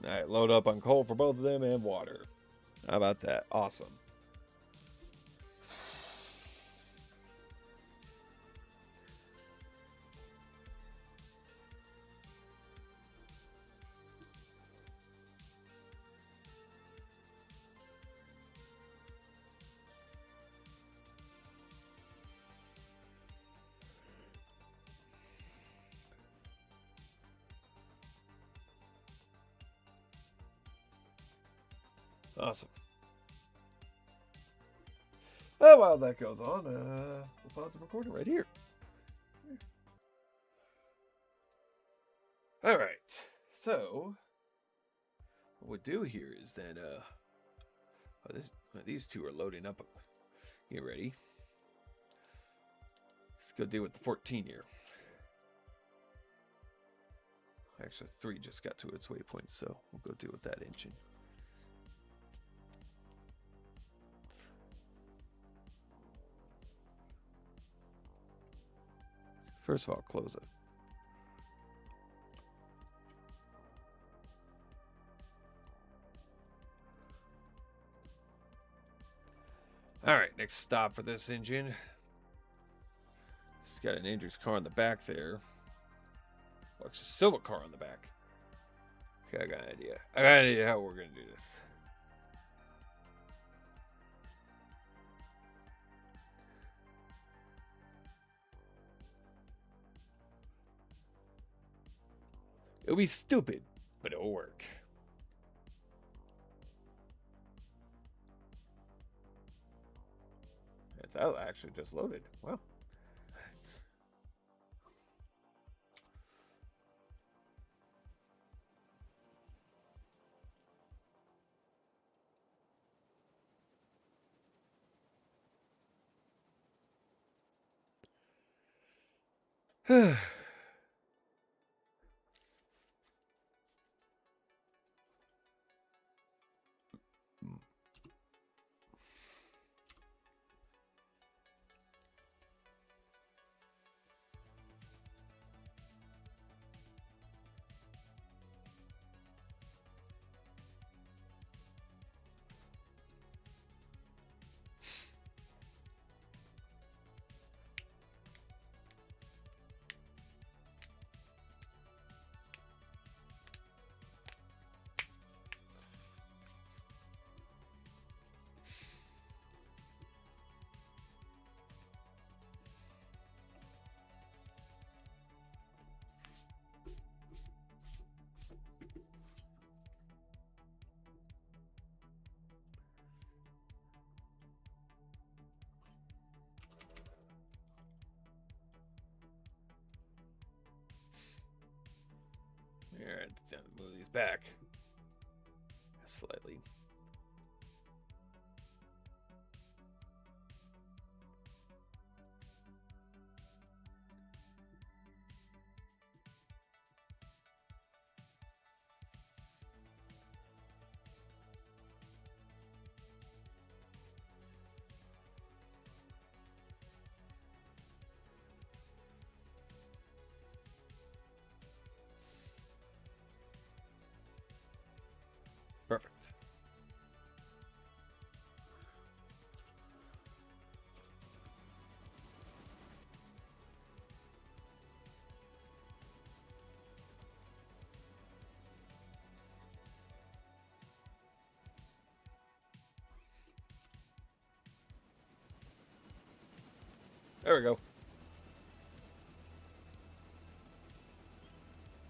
All right, load up on coal for both of them and water. How about that? Awesome. Awesome. Oh, while that goes on, we'll pause the recording right here. All right. So, what we'll do here is that these two are loading up. Get ready. Let's go deal with the 14 here. Actually, 3 just got to its waypoint, so we'll go deal with that engine. First of all, close it. All right, next stop for this engine. It's got an Andrews car in the back there. Well, it's a silver car on the back. Okay, I got an idea. I got an idea how we're going to do this. It'll be stupid, but it'll work. That actually just loaded. Wow. Alright, time to move these back slightly. Perfect. There we go.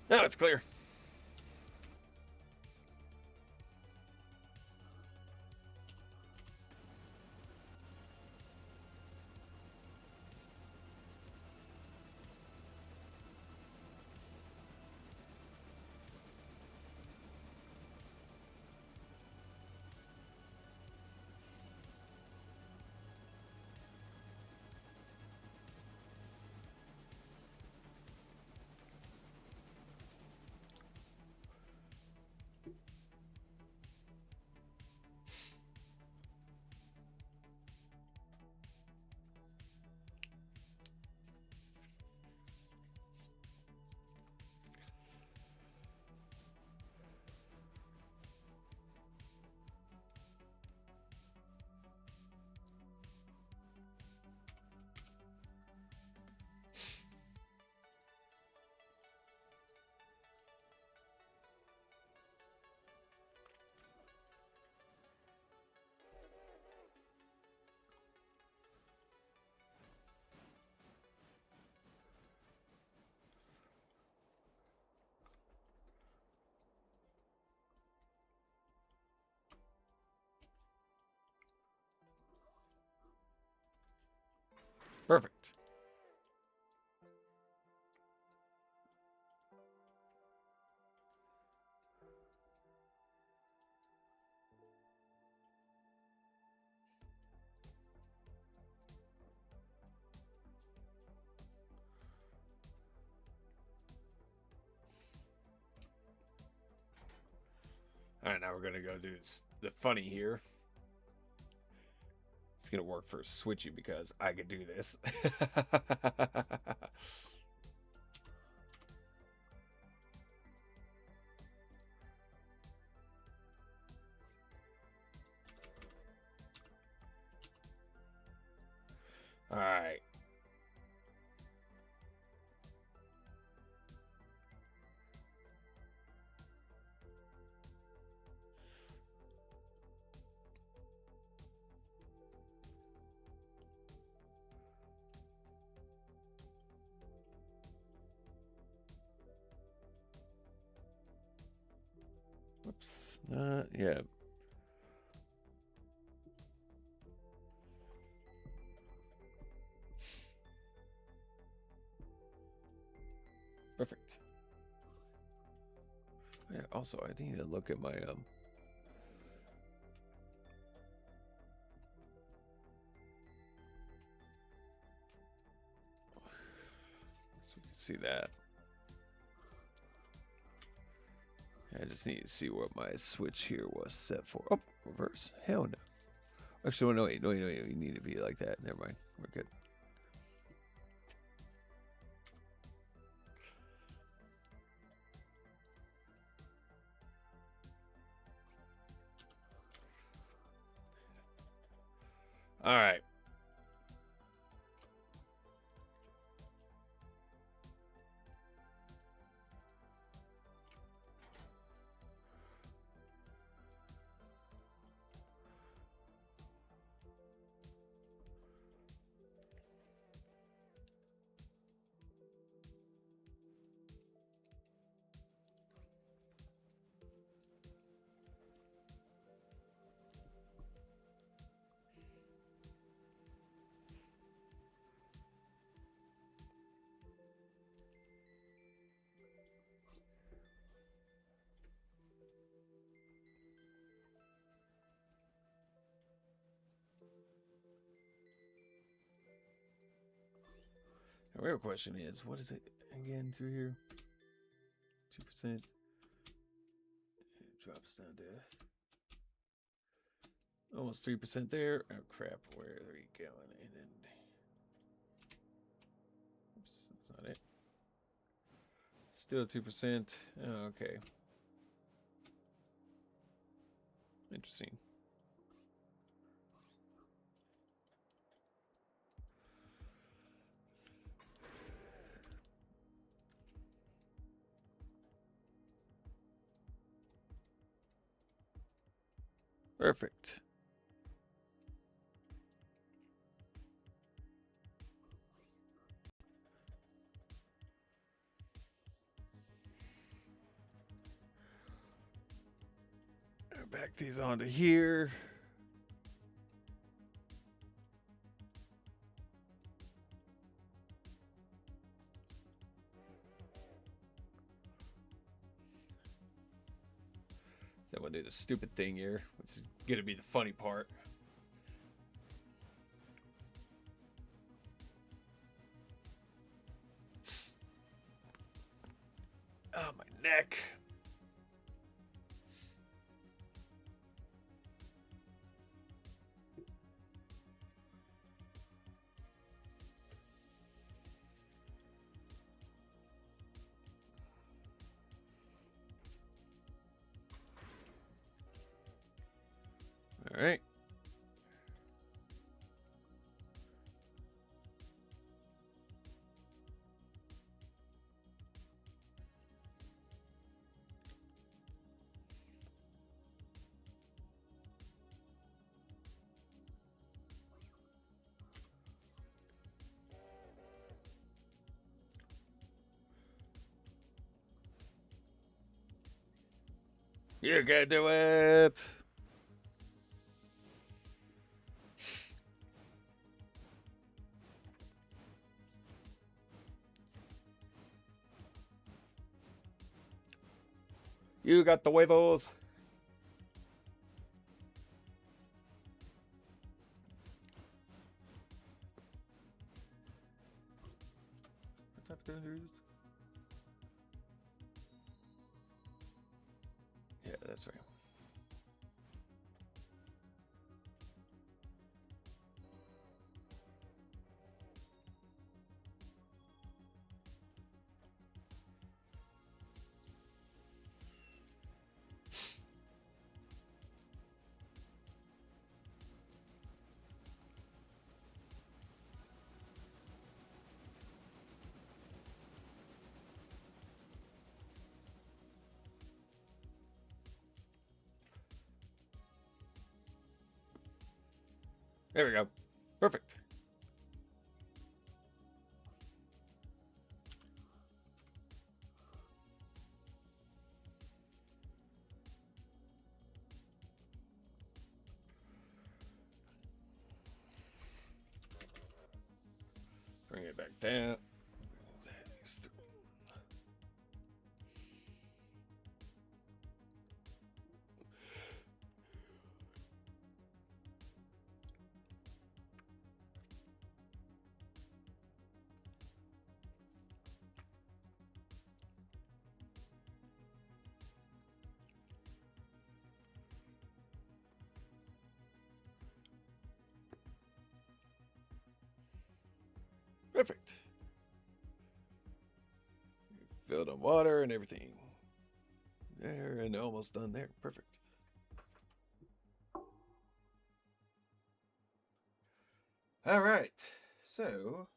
Now it's clear. Perfect. All right, now we're gonna go do the funny here. It's gonna work for Switchy because I could do this. All right. Whoops. Yeah. Perfect. Yeah, also I need to look at my so we can see that. I just need to see what my switch here was set for. Oh, reverse. Hell no. Actually, no, wait. You need to be like that. Never mind. We're good. All right. The real question is, what is it again through here? 2%. It drops down to almost 3% there. Oh crap, where are we going? And then, oops, that's not it. Still 2%. Oh, okay. Interesting. Perfect. Back these onto here. So I'm gonna do the stupid thing here, which is gonna be the funny part. Oh, my neck. All right. You can do it. You got the huevos. What type of thunder is this? Yeah, that's right. There we go. Perfect. Bring it back down. Perfect. Filled on water and everything. There and almost done there. Perfect. All right. So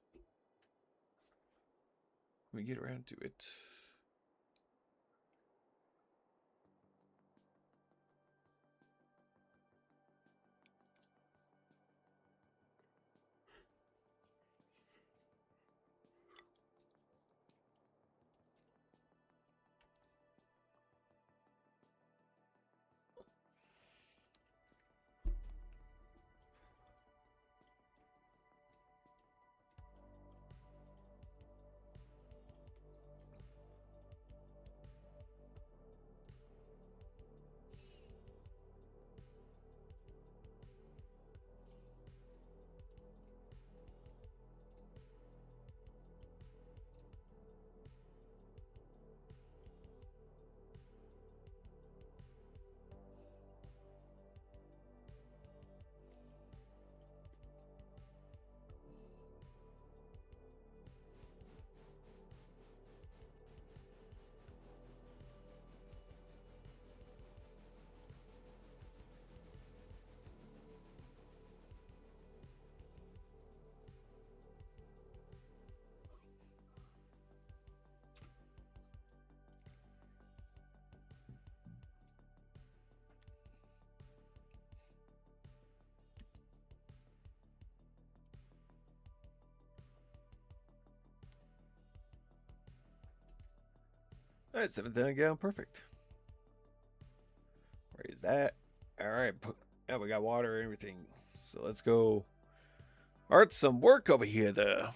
we get around to it. All right, 7th gallon, perfect. Where is that? All right, yeah, we got water and everything. So let's go. Art some work over here, though.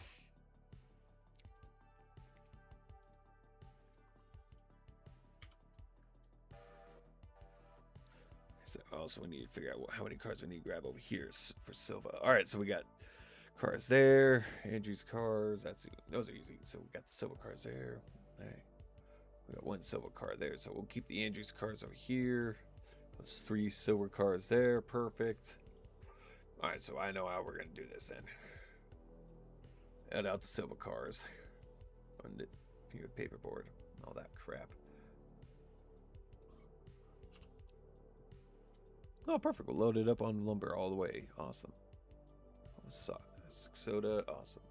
So also we need to figure out how many cars we need to grab over here for Silva. All right, so we got cars there. Andrew's cars. Those are easy. So we got the Silva cars there. All right. We got one silver car there, so we'll keep the Andrews cars over here. Those 3 silver cars there, perfect. All right, so I know how we're gonna do this then. Add out the silver cars on this paperboard, all that crap. Oh, perfect. We'll load it up on lumber all the way. Awesome. Soda, awesome.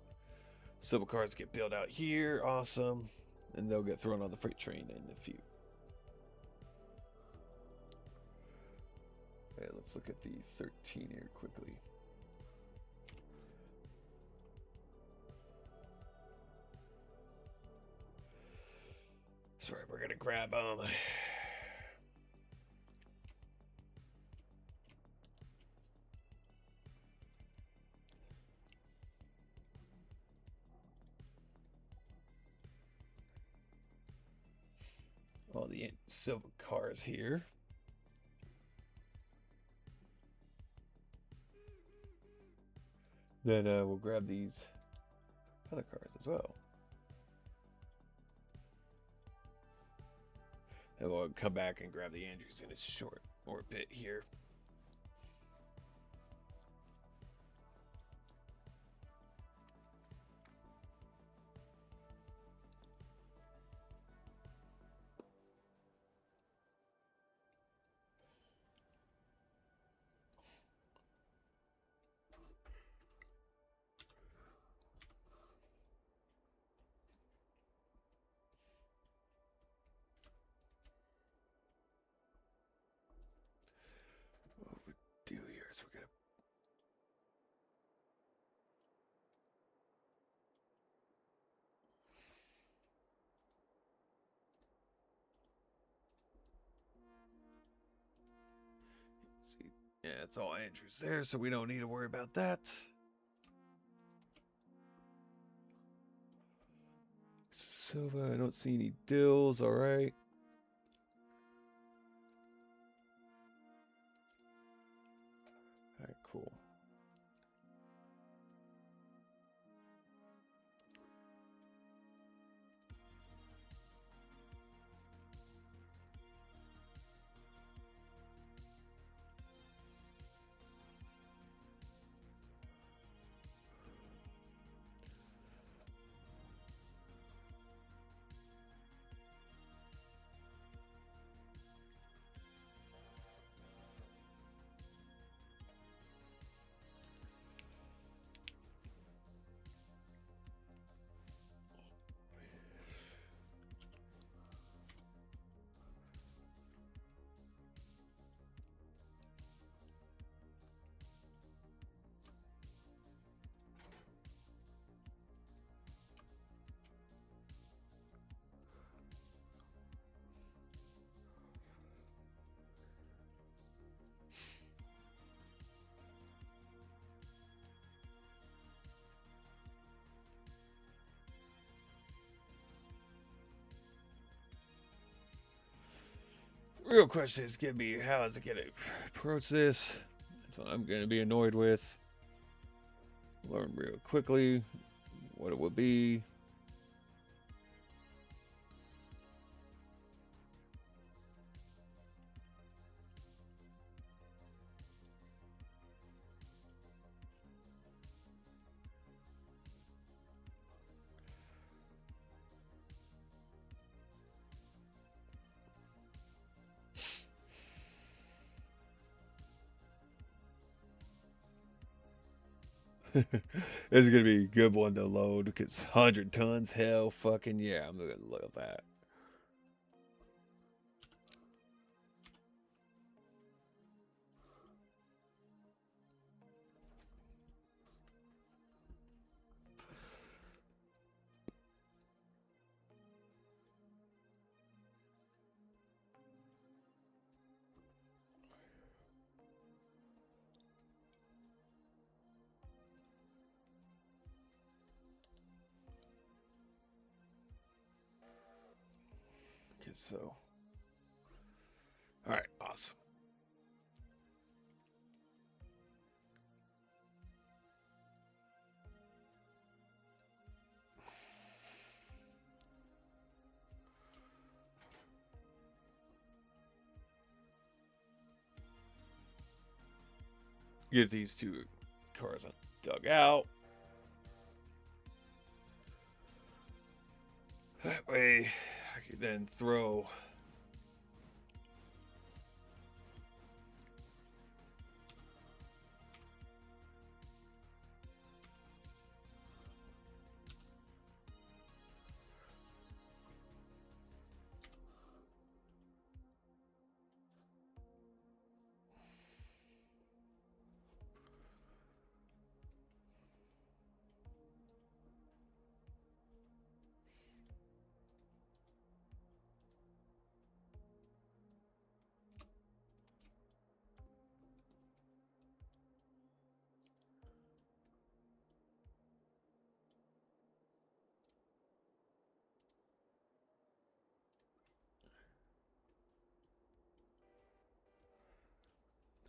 Silver cars get built out here, awesome. And they'll get thrown on the freight train in a few. Okay, let's look at the 13 here quickly. Sorry, we're gonna grab all the silver cars here. Then we'll grab these other cars as well. And we'll come back and grab the Andrews in a short or a bit here. What we do here is we're gonna see. Yeah, it's all Andrews there, so we don't need to worry about that. Silva, I don't see any dills, alright. Alright, cool. Real question is gonna be, how is it gonna approach this? That's what I'm gonna be annoyed with. Learn real quickly what it would be. This is gonna be a good one to load because 100 tons, hell fucking yeah, I'm gonna love that. so. All right, awesome. Get these two cars dug out. That way, I can then throw.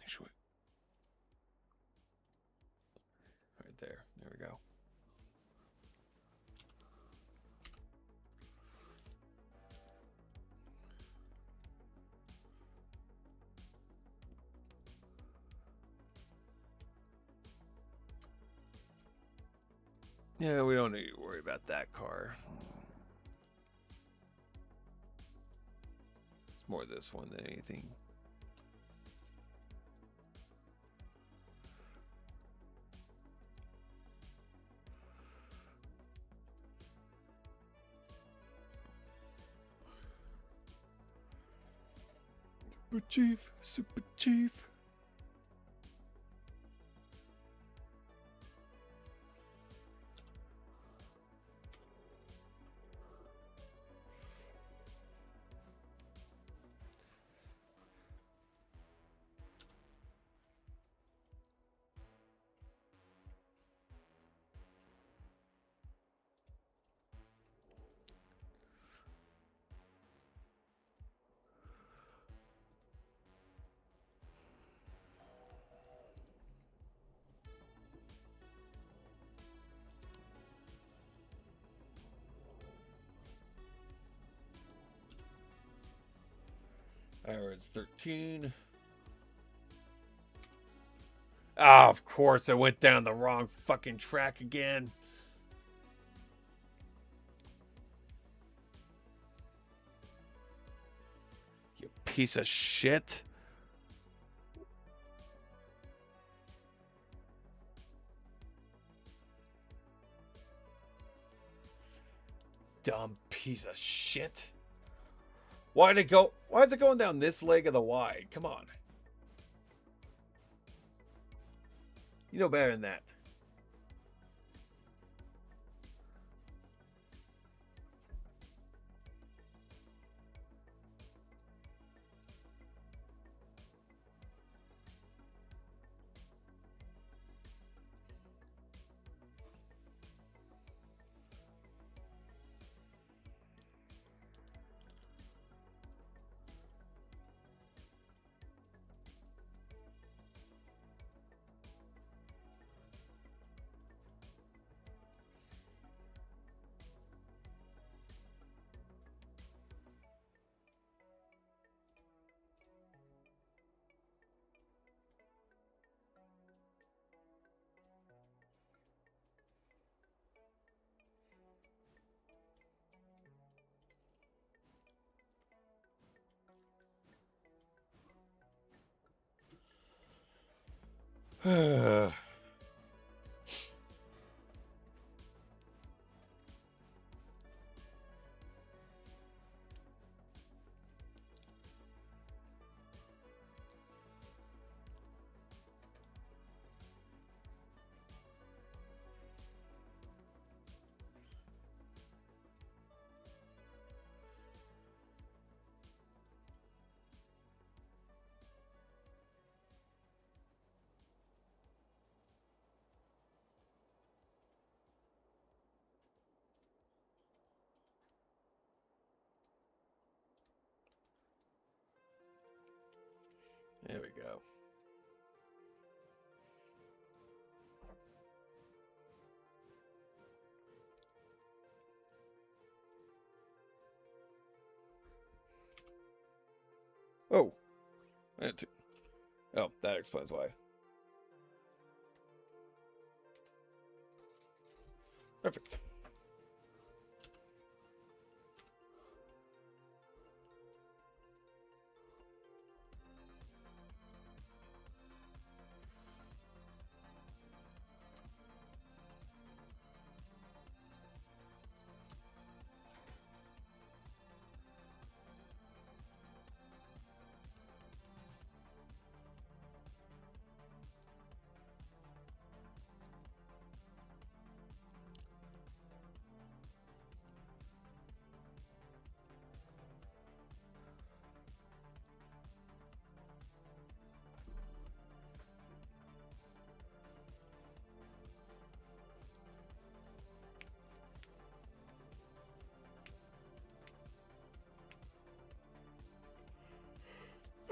Actually, right there. There we go. Yeah, we don't need to worry about that car. It's more this one than anything. Super Chief, Super Chief. Alright, it's 13. Ah, of course, I went down the wrong fucking track again. You piece of shit. Dumb piece of shit. Why'd it go? Why is it going down this leg of the wide? Come on. You know better than that. There we go. Oh. Oh, that explains why. Perfect.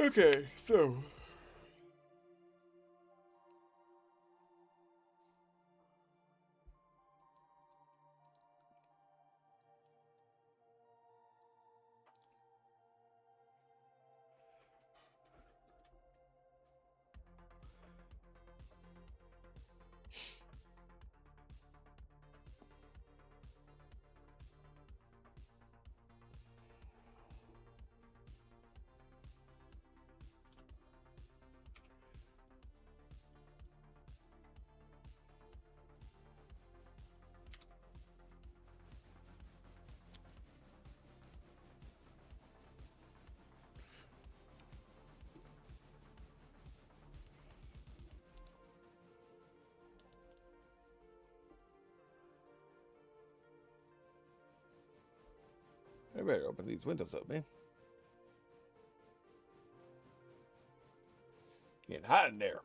Okay, so I better open these windows up, man. Getting hot in there.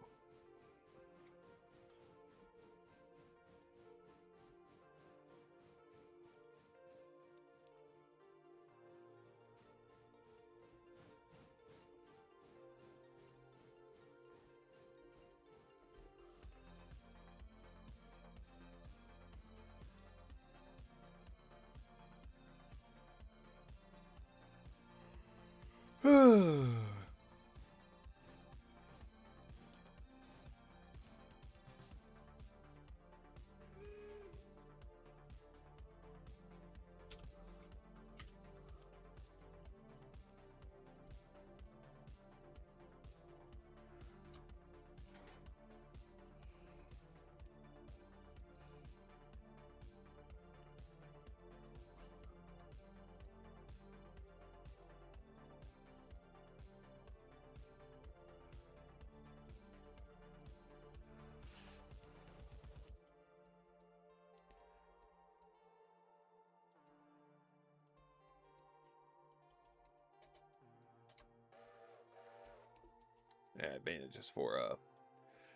Yeah, mainly just for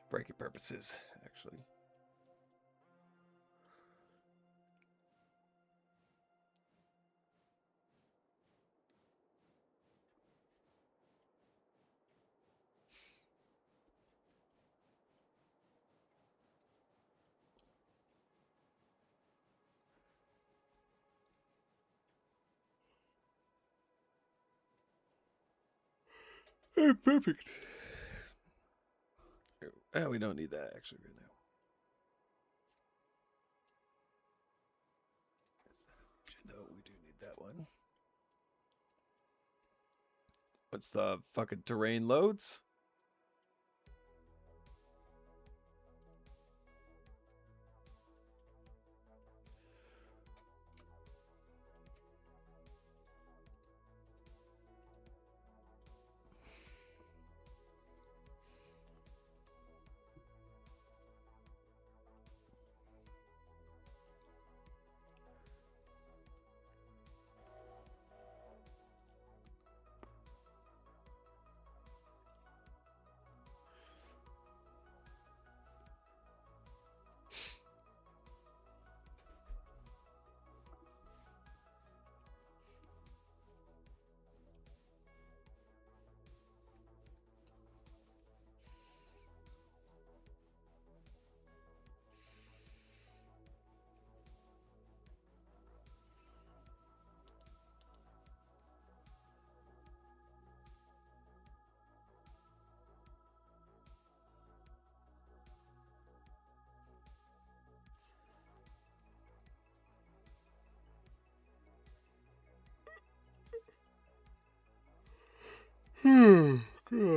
breaking purposes, actually. Hey, perfect. We don't need that actually right now. No, we do need that one. What's the fucking terrain loads?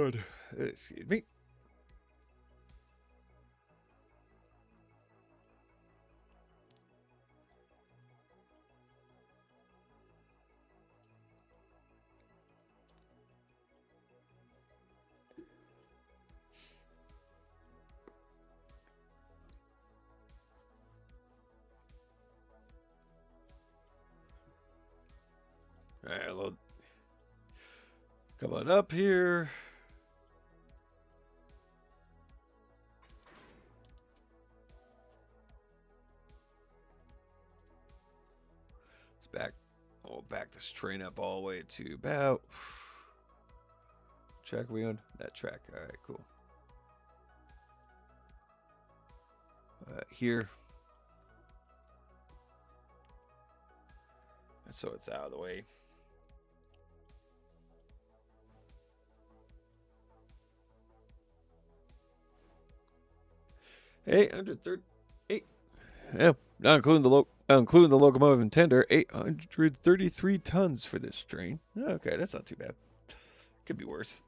God. Excuse me. All right, well, come on up here. It's back. Oh, back this train up all the way to about. Track are we on? That track. All right, cool. Here. So it's out of the way. Hey, 838. Yeah, not including the locomotive and tender, 833 tons for this train. Okay, that's not too bad. Could be worse.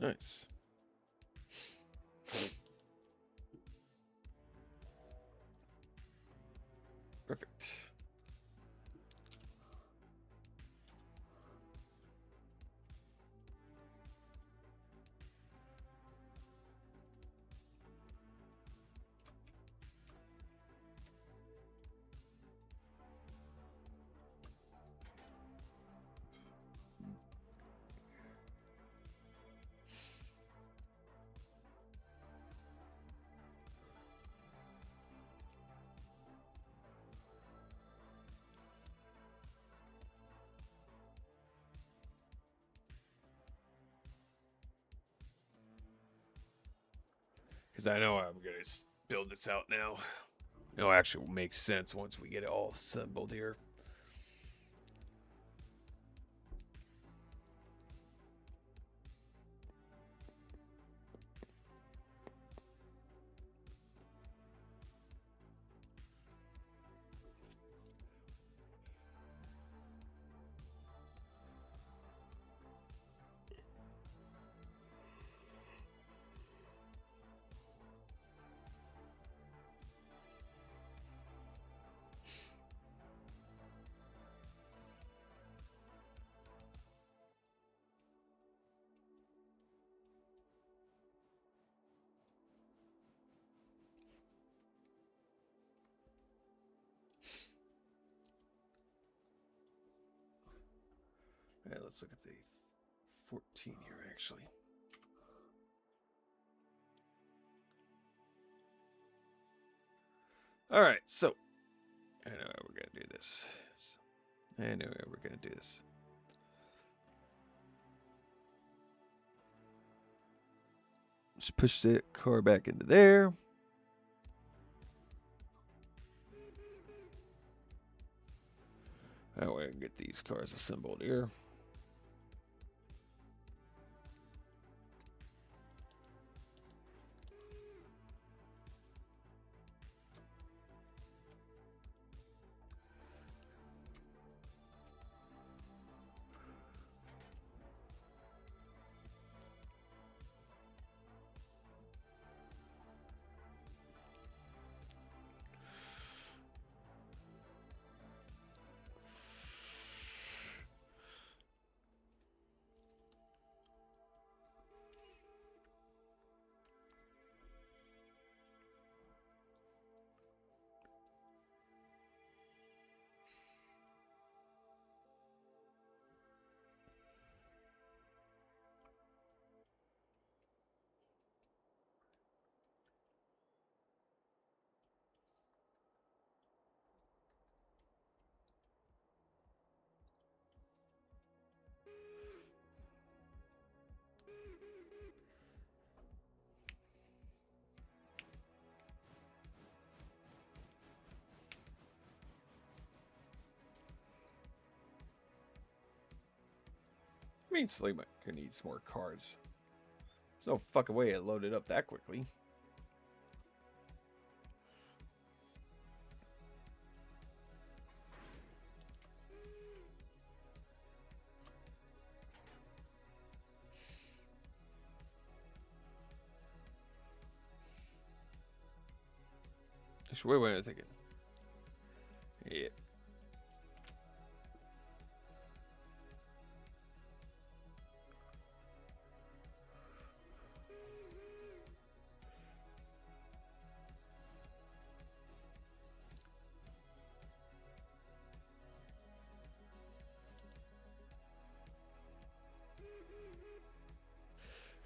Nice. Perfect. Because I know I'm going to build this out now. No, actually, will make sense once we get it all assembled here. All right, let's look at the 14 here, actually. All right, so I know how we're going to do this. I know how we're going to do this. Just push the car back into there. That way I can get these cars assembled here. mean, Sleep needs more cars. There's no fucking way it loaded up that quickly. Wait, what am I thinking? Yeah.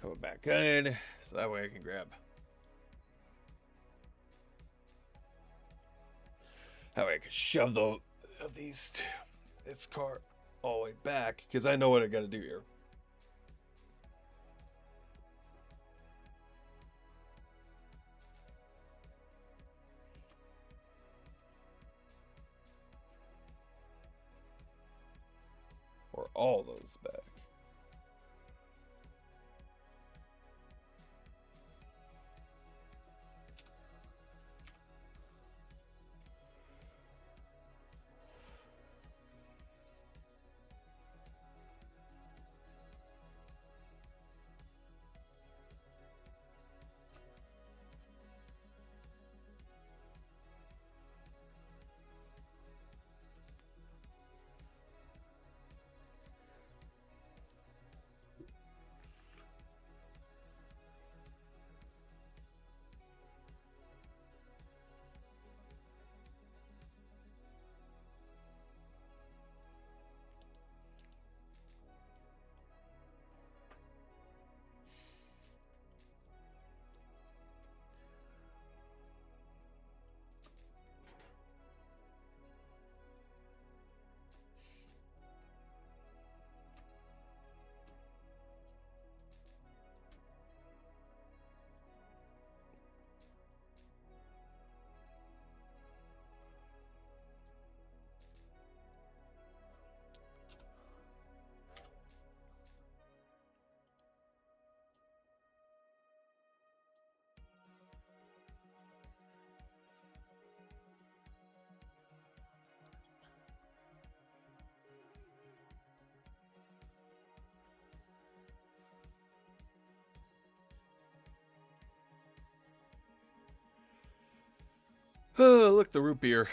Coming back in, so that way I can grab. That way I can shove this car all the way back, because I know what I got to do here. Or all those back. Oh, look, the root beer.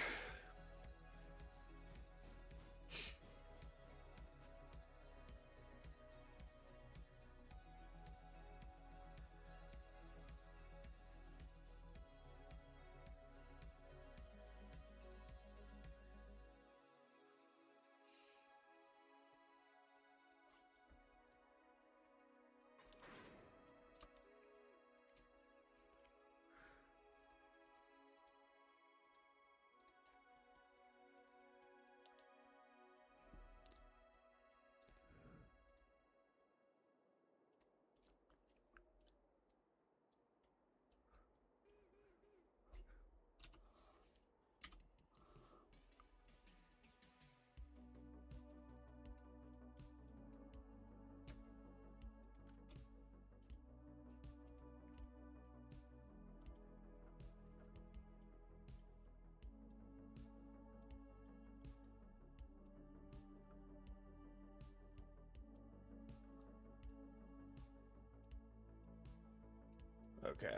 Okay,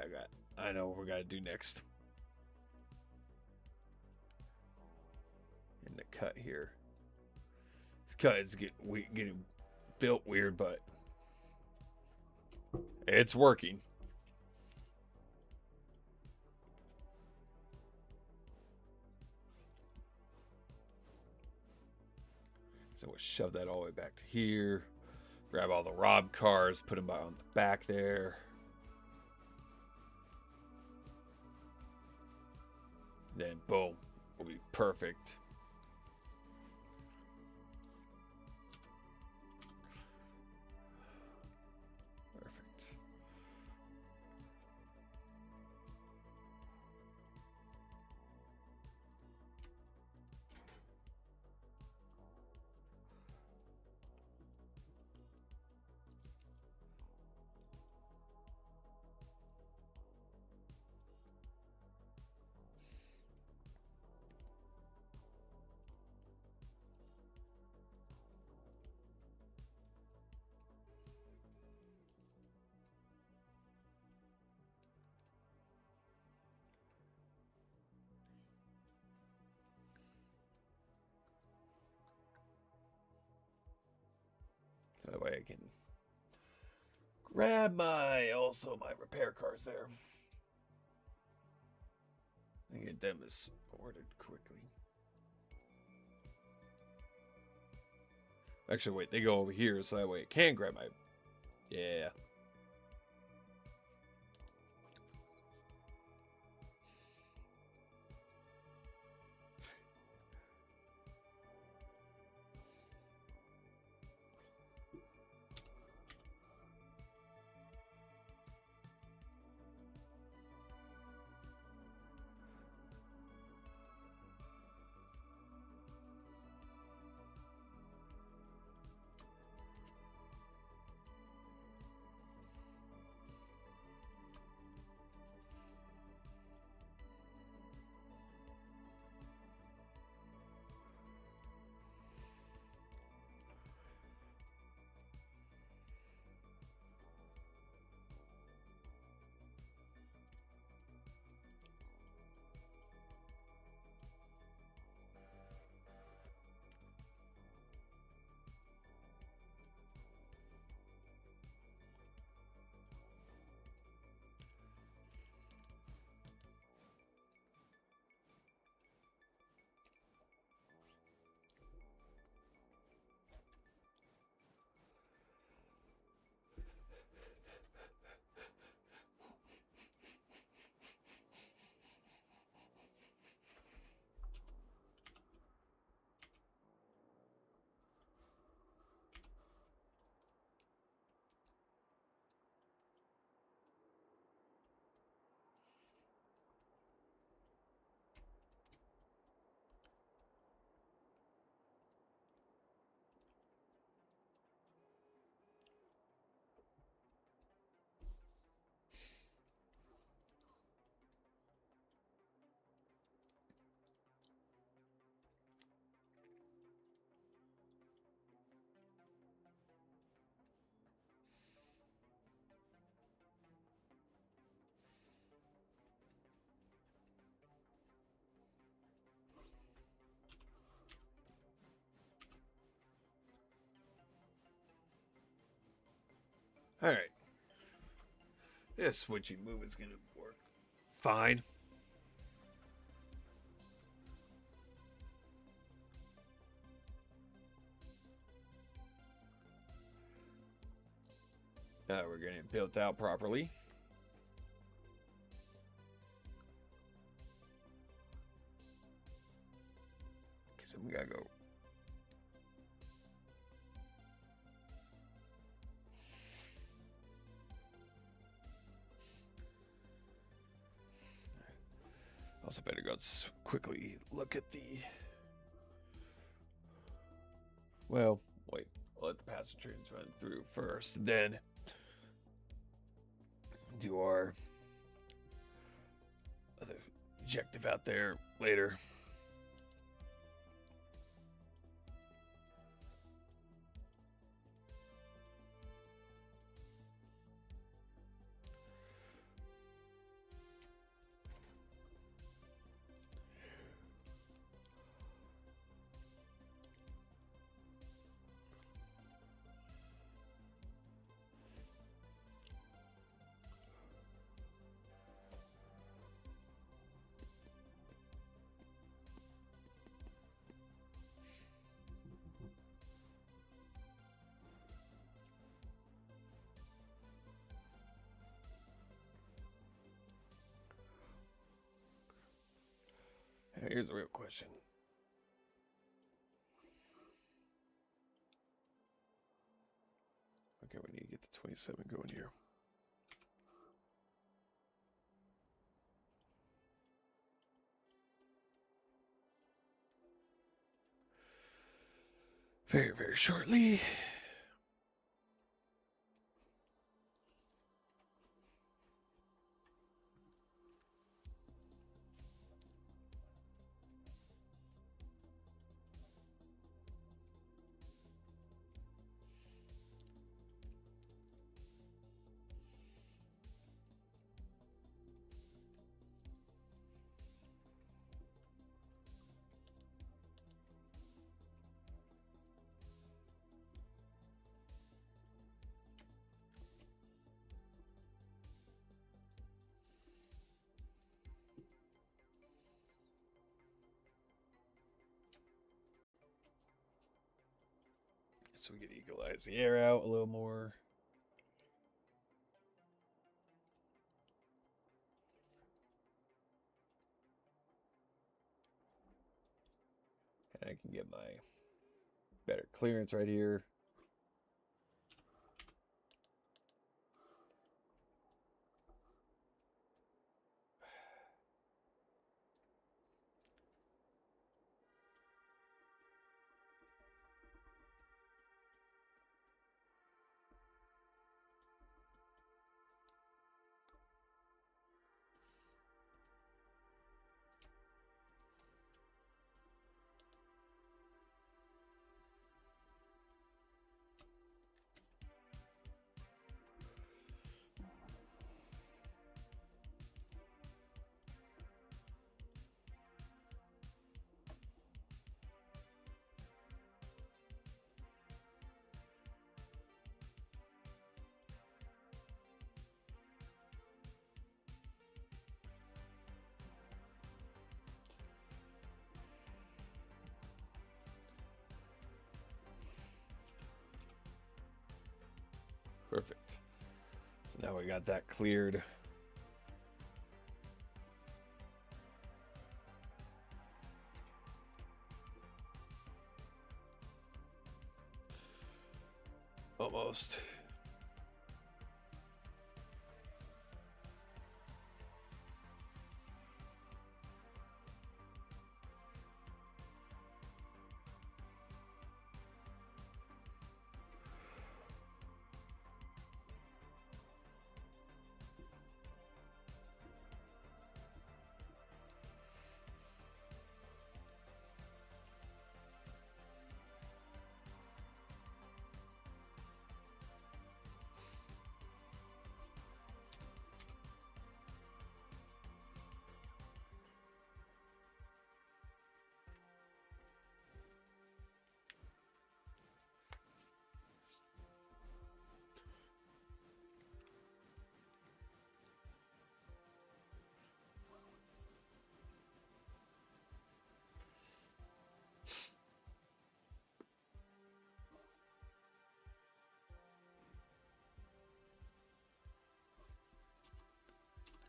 I know what we gotta do next. In the cut here. This cut is getting built weird, but it's working. So we'll shove that all the way back to here. Grab all the robbed cars, put them on the back there. Then boom, will be perfect. Perfect. can grab my repair cars there. And get them ordered quickly. Actually, wait, they go over here so that way it can grab my... Yeah. Alright. This switching move is going to work fine. We're getting it built out properly. Because we gotta go. Also better go quickly look at the... Well, wait. We'll let the passenger trains run through first, then do our other objective out there later. Here's the real question. Okay, we need to get the 27 going here. Very, very shortly. So we can equalize the air out a little more. And I can get my better clearance right here. Perfect. So now we got that cleared. Almost.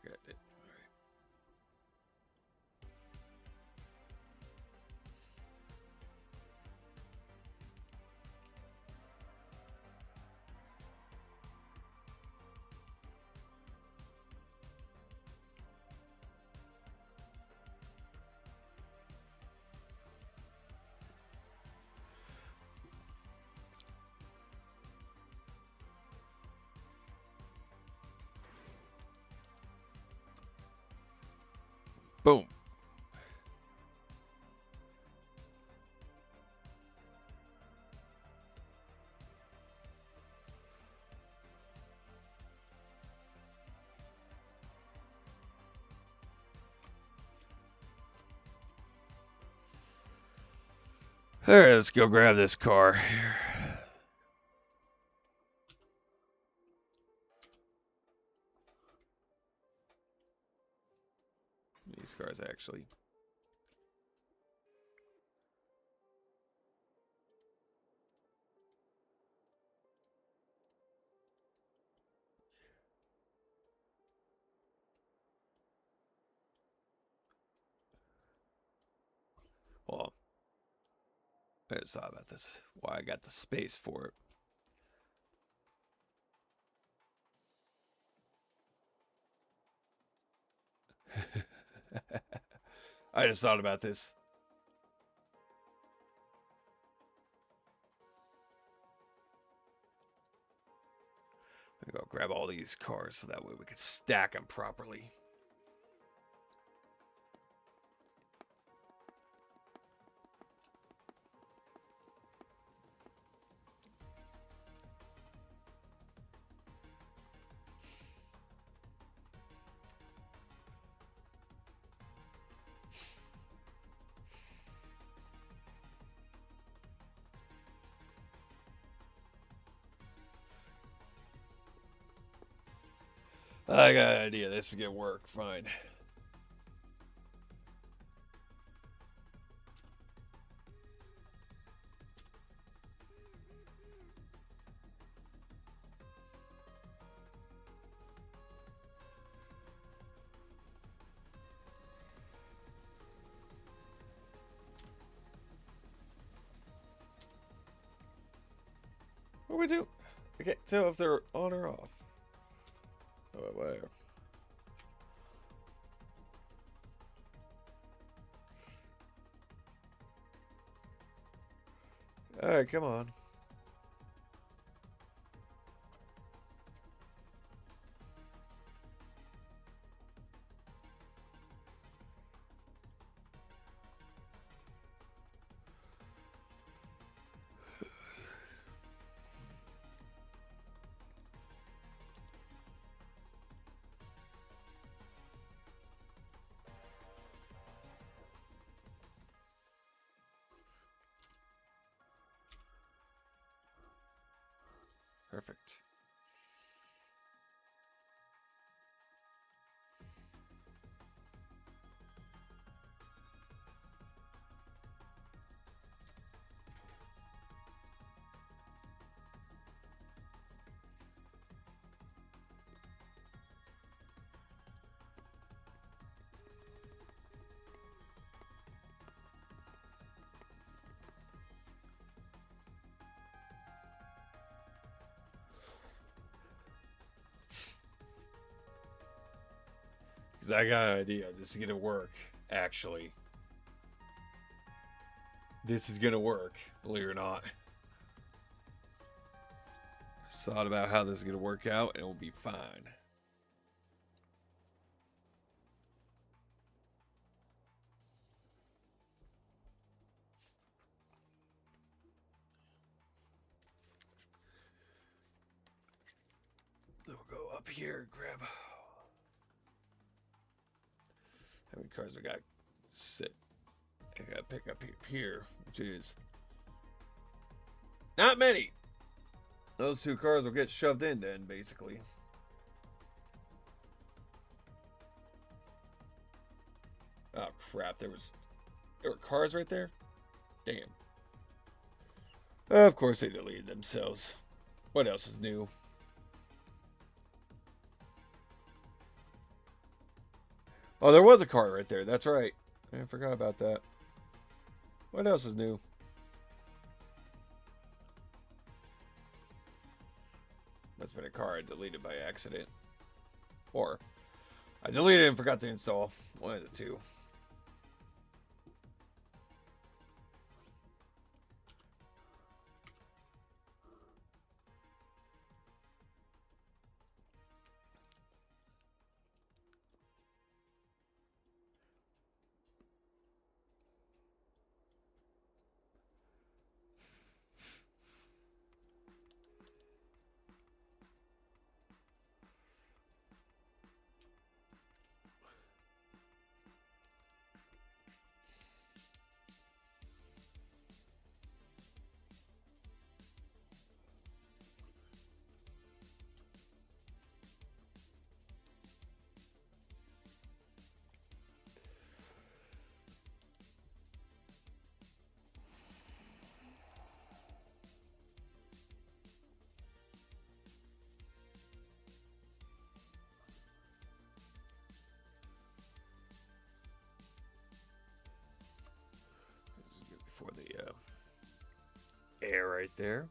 Got it. Boom. All right, let's go grab this car here. These cars actually. Well, I just thought about this. Why I got the space for it. I just thought about this. I'm gonna go grab all these cars so that way we can stack them properly. I got an idea. This is gonna work fine. are we doing? I can't tell if they're on or off. Oh, whatever. Alright, come on. Perfect. Because I got an idea. This is going to work, actually. This is going to work, believe it or not. I thought about how this is going to work out, and it will be fine. Then we'll go up here, grab. How many cars we got? Sit. I gotta pick up here, which is not many. Those two cars will get shoved in then, basically. Oh crap! There were cars right there. Damn. Of course they deleted themselves. What else is new? Oh, there was a car right there. That's right. I forgot about that. What else is new? Must have been a car I deleted by accident. Or I deleted it and forgot to install. One of the two. For the air right there.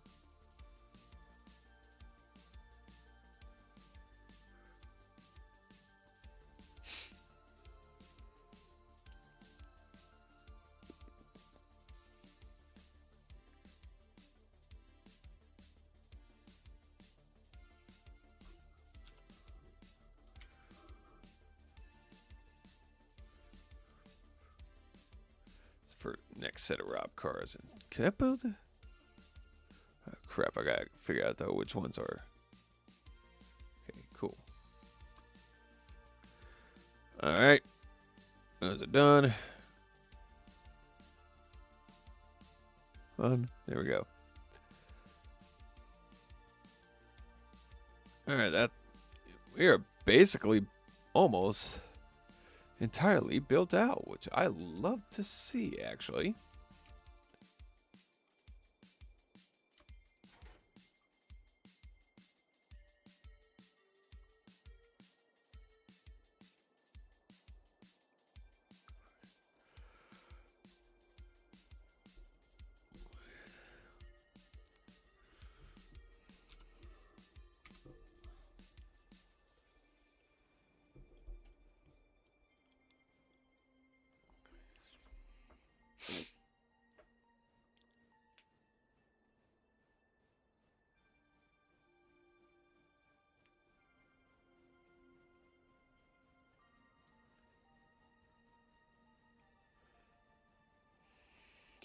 For next set of Rob cars. And can I build? Oh, crap! I gotta figure out though which ones are. Okay, cool. All right, those are done. There we go. All right, that we are basically almost entirely built out, which I love to see, actually.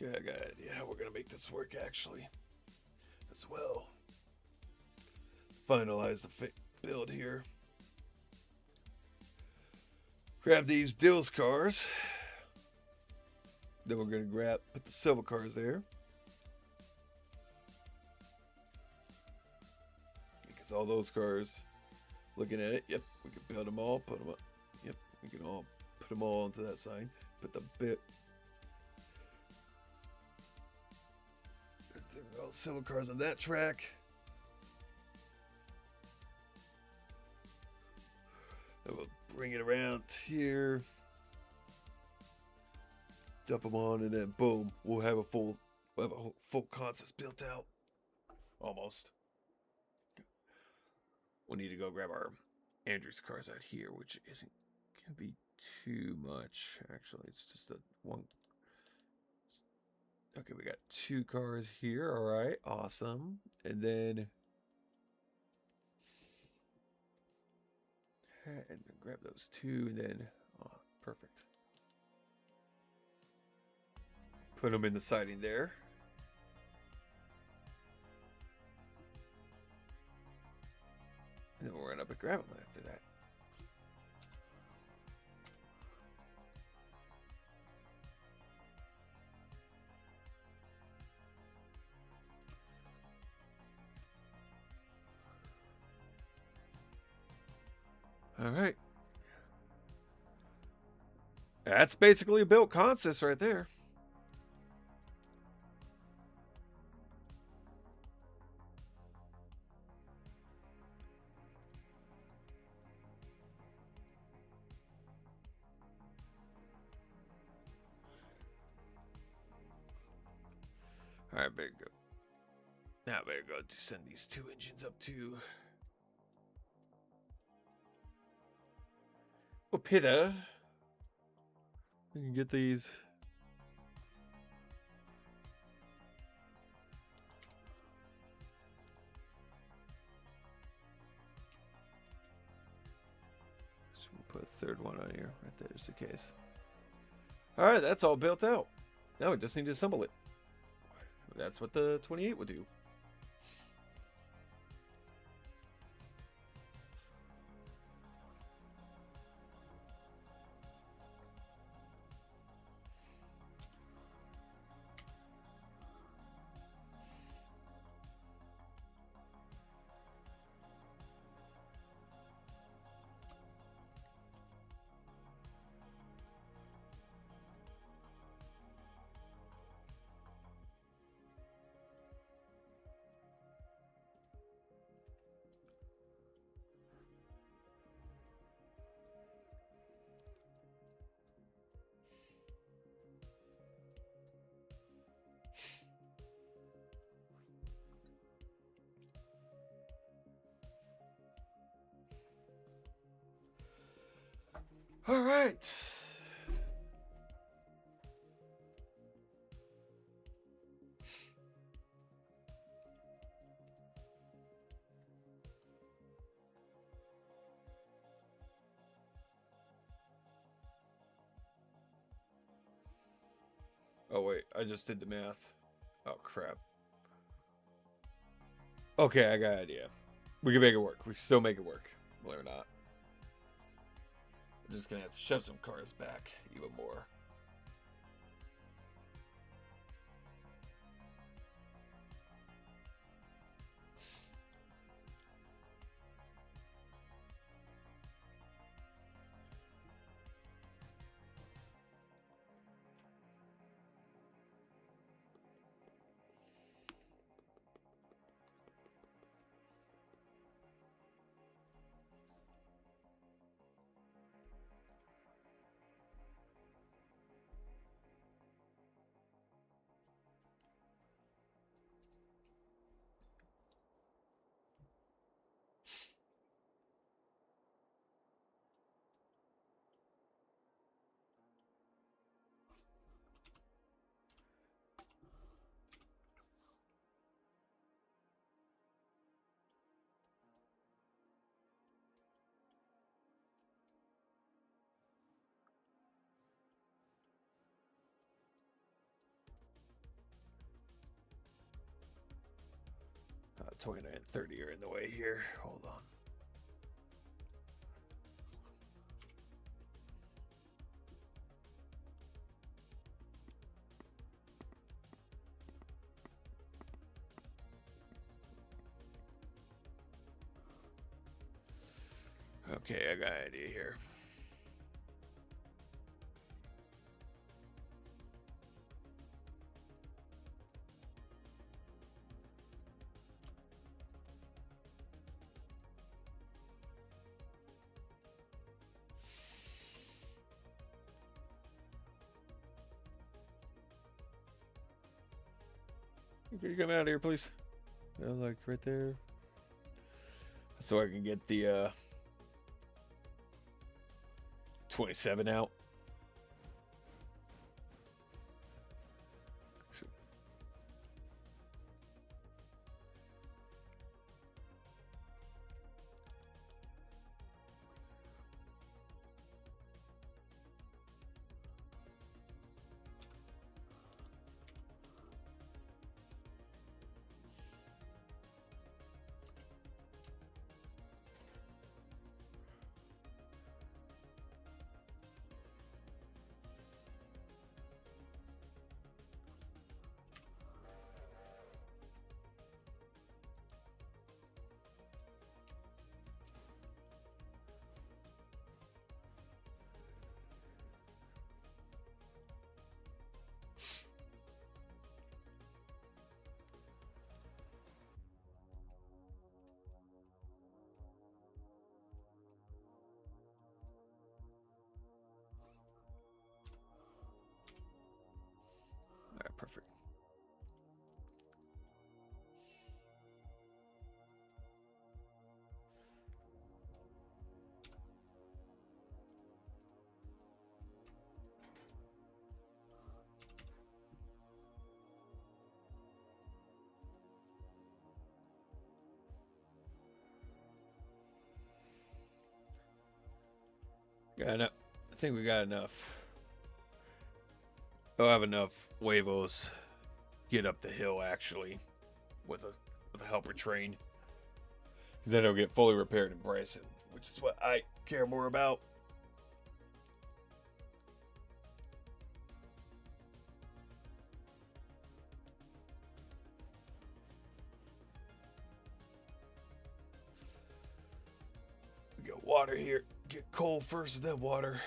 Okay, I got an idea how we're gonna make this work actually as well. Finalize the build here. Grab these Dills cars. Then we're gonna put the silver cars there. Because all those cars, looking at it, yep, we can build them all, put them up. Yep, we can all put them all onto that sign. Put the all silver cars on that track. And we'll bring it around here. Dump them on, and then boom, we'll have a full consist built out. Almost. We'll need to go grab our Andrews cars out here, which isn't gonna be too much. Actually, it's just a one. Okay, we got 2 cars here. All right, awesome. And then grab those 2, and then perfect. Put them in the siding there. And then we'll run up and grab them after that. All right. That's basically a built consist right there. All right, better go. Now better go to send these 2 engines up to Opida. We can get these. So we'll put a 3rd one on here, right there, just in case. All right, that's all built out. Now we just need to assemble it. That's what the 28 would do. All right. Oh, wait. I just did the math. Oh, crap. Okay, I got an idea. We can make it work. We can still make it work. Believe it or not. We're just going to have to shove some cars back even more. 29 and 30 are in the way here. Hold on. Okay, I got an idea here. Can you come out of here, please? Like right there. So I can get the 27 out. All right, perfect. Got enough. I think we got enough. I'll have enough huevos get up the hill actually with a helper train. Because then it'll get fully repaired in Bryson, which is what I care more about. We got water here. Get coal first, then water.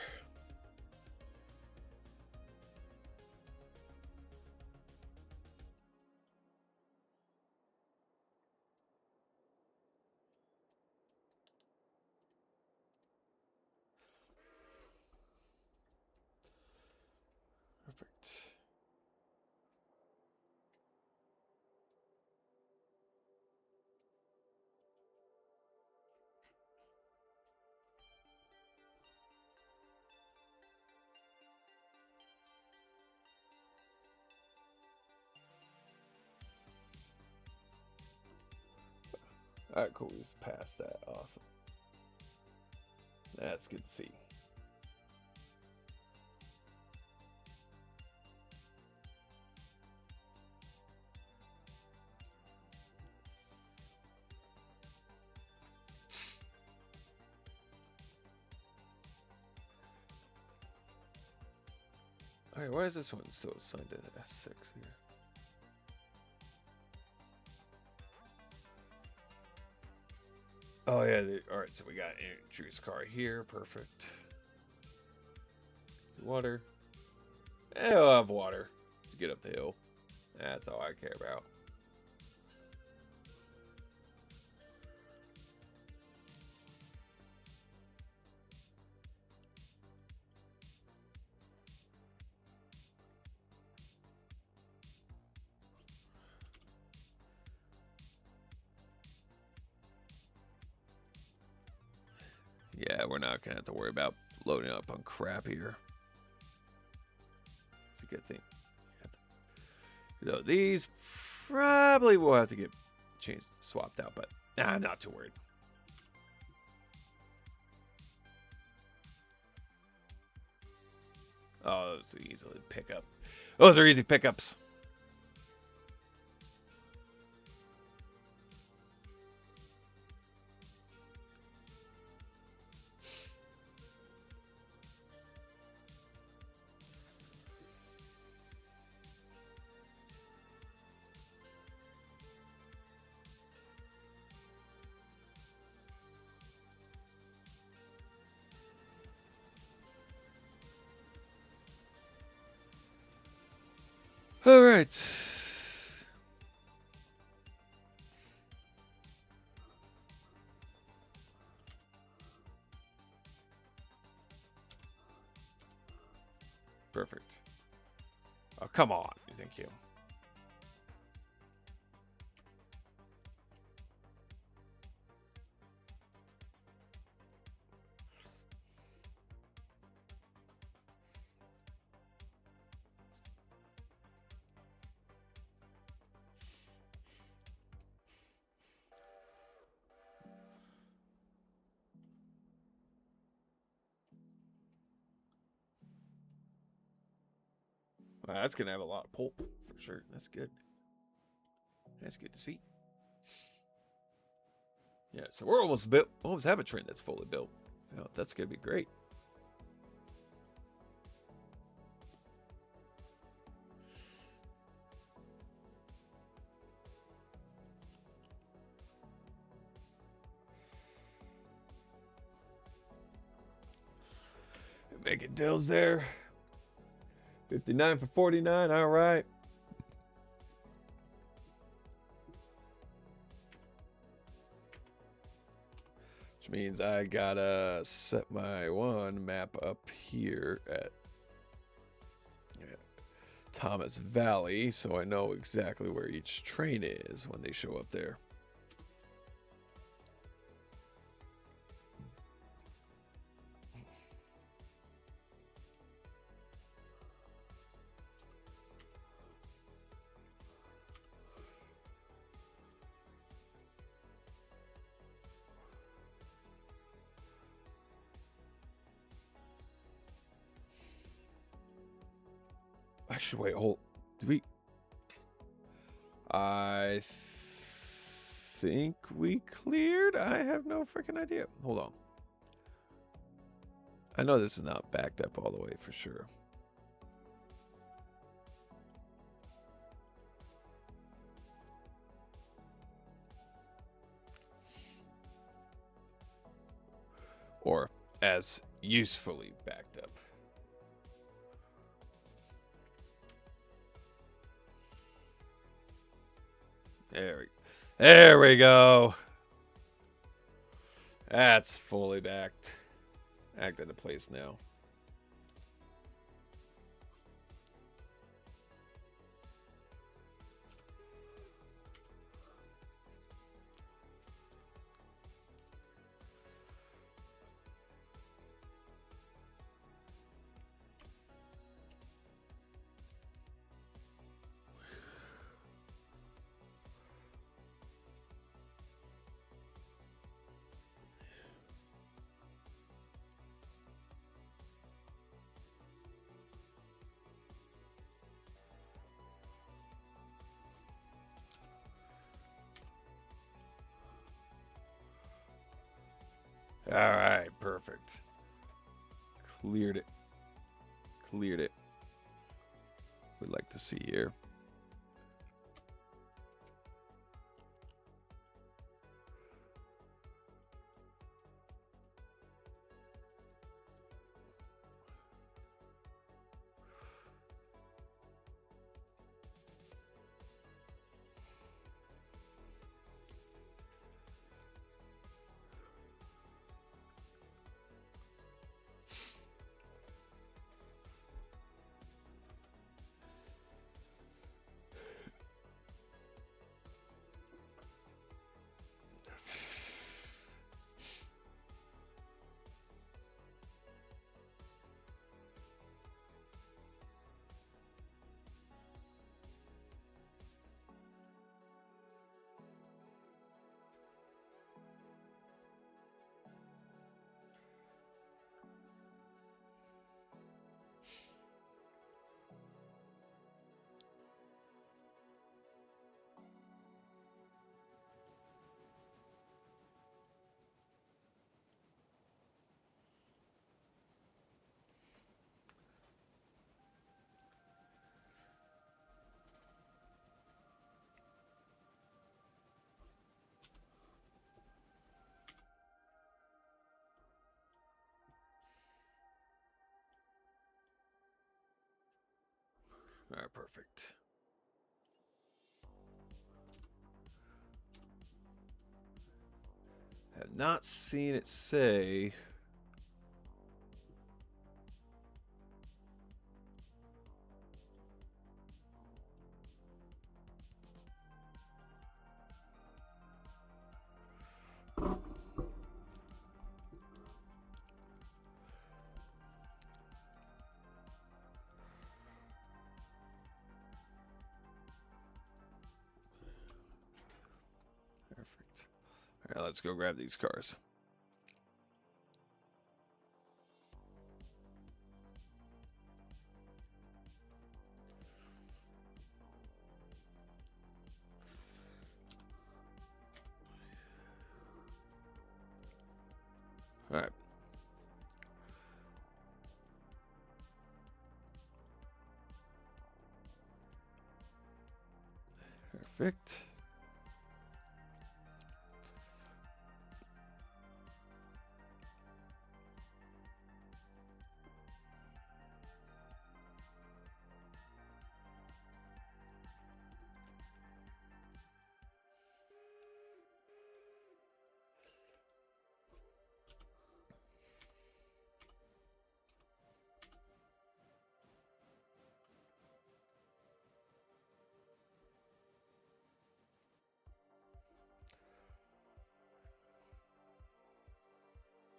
Perfect. Alright, cool. We just passed that. Awesome. That's good to see. Alright, why is this one still assigned to S6 here? Oh yeah, alright, so we got Drew's car here, perfect. Water. I'll have water to get up the hill. That's all I care about. Yeah, we're not gonna have to worry about loading up on crap here. It's a good thing. So these probably will have to get changed, swapped out, but I'm not too worried. Oh, those are easily pick up. Those are easy pickups. All right. Perfect. Oh, come on. Thank you. Well, that's going to have a lot of pulp for sure. That's good. That's good to see. Yeah, so we're almost built. Almost have a train that's fully built. Oh, that's going to be great. Making deals there. 59 for 49. All right. Which means I gotta set my one map up here at Thomas Valley so I know exactly where each train is when they show up there. Actually, wait, hold. Did we? I think we cleared. I have no freaking idea. Hold on. I know this is not backed up all the way for sure. Or as usefully backed up. There we go. That's fully backed. Act into place now. All right, perfect. Cleared it. Cleared it. We'd like to see here. All right, perfect. not seeing it say. Perfect. All right, let's go grab these cars. All right. Perfect.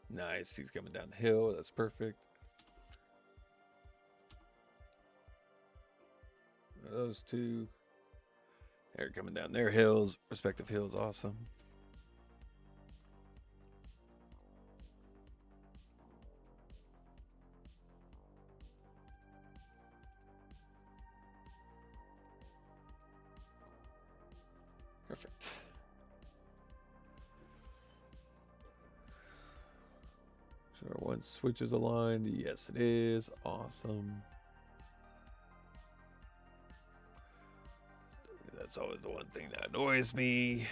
Nice. He's coming down the hill. That's perfect. Those two. They're coming down their hills, respective hills. Awesome. Perfect. Sure, one switch is aligned. Yes, it is. Awesome. That's always the one thing that annoys me.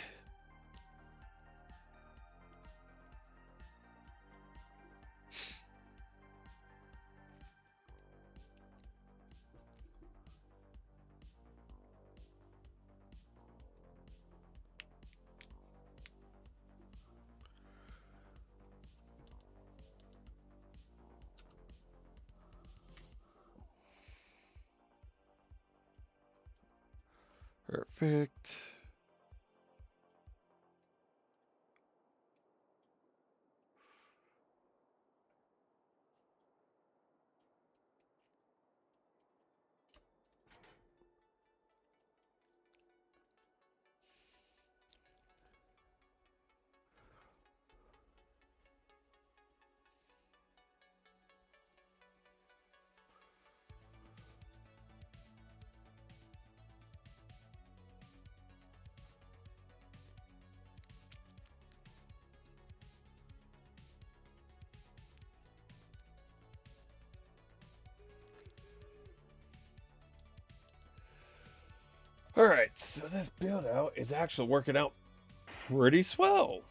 Perfect. All right, so this build out is actually working out pretty swell.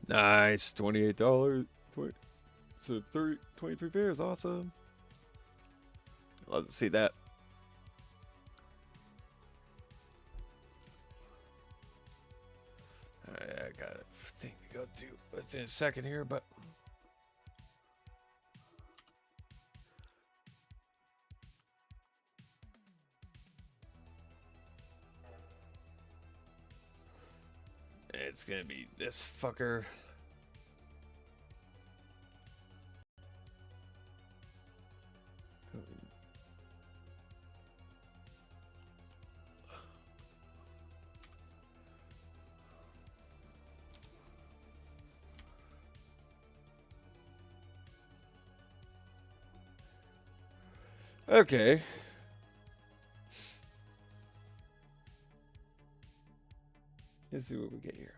Nice, $28. So 23 fares, awesome. Love to see that. I got a thing to go to within a second here, but it's gonna be this fucker. Okay. Let's see what we get here.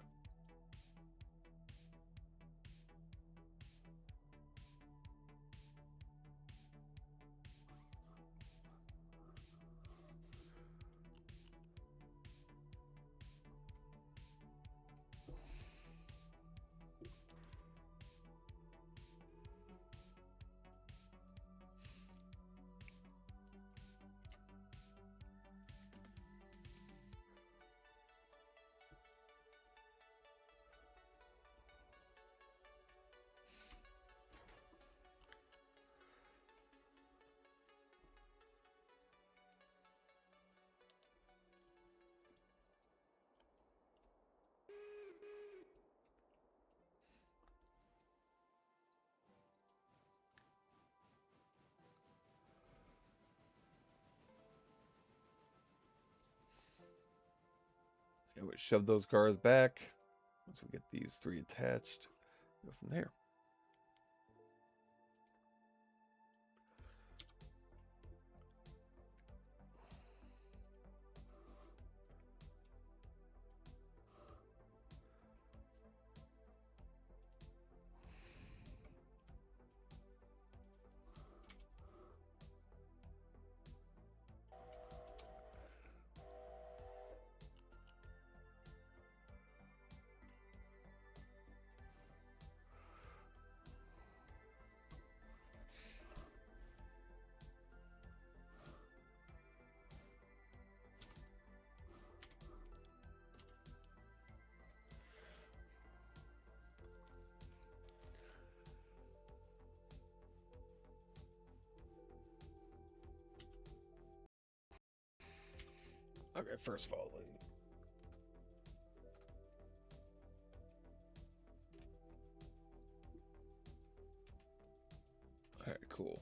And we shove those cars back. Once we get these three attached, go from there. Okay, first of all, all right, cool.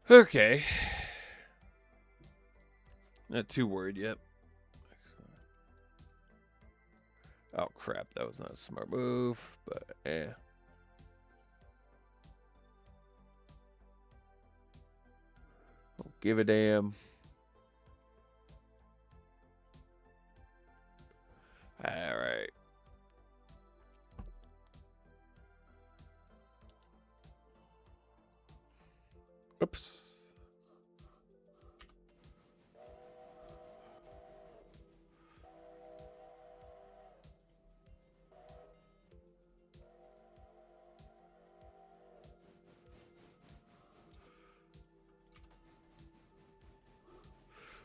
Okay. Not too worried yet. Oh crap, that was not a smart move, but eh. Don't give a damn. Alright. Oops.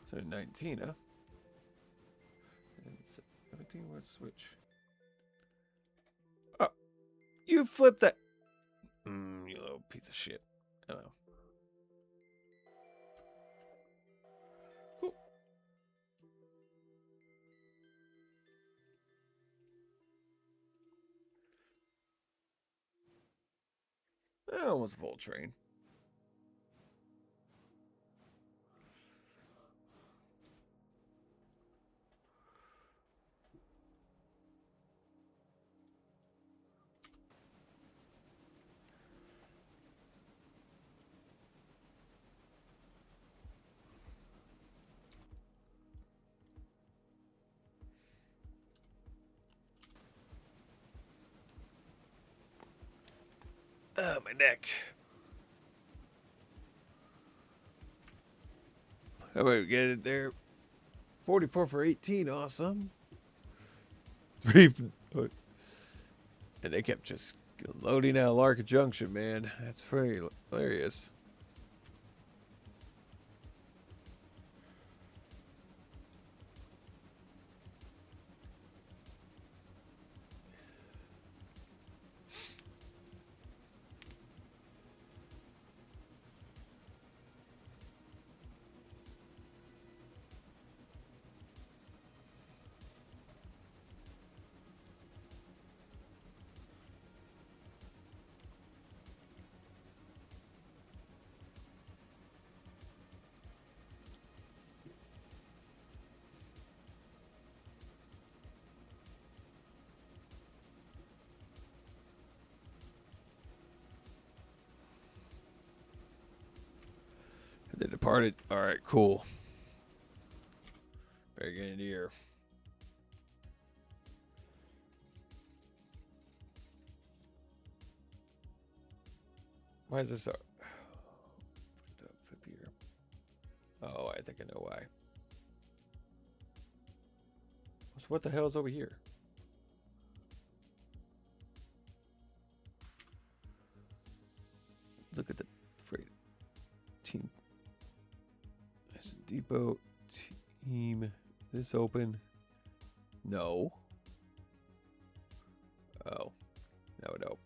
So 19, huh? And 17, let's switch. Oh, you flipped that. You little piece of shit. Oh. Cool. Almost a full train. Oh, my neck. Oh, wait, we get it there. 44 for 18, awesome. 3. And they kept just loading out Larka Junction, man. That's very hilarious. They departed. All right, cool. Better get into here. Why is this? Oh, I think I know why. So what the hell is over here? Look at the freight team. There's a depot team. This open? No. Oh, no.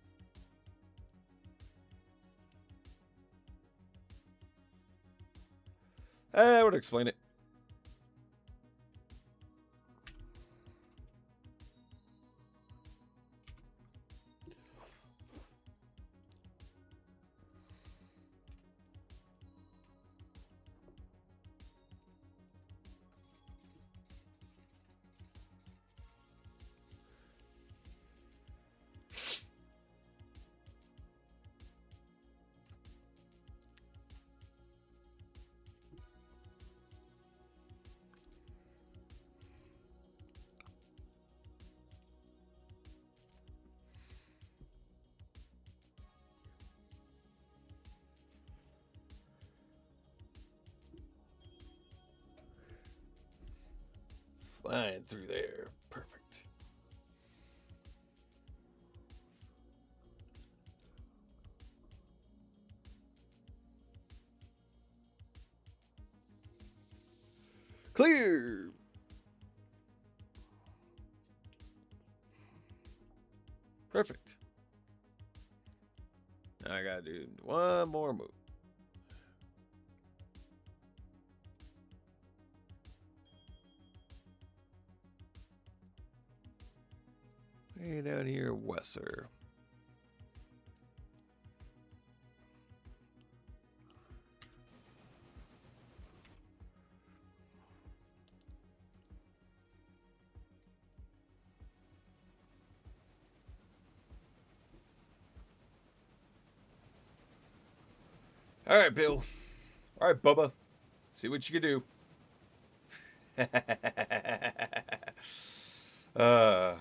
I would explain it. Flying through there. Perfect. Clear. Perfect. Now I gotta do one more move. Way down here, Wesser. All right, Bill. All right, Bubba. See what you can do. uh.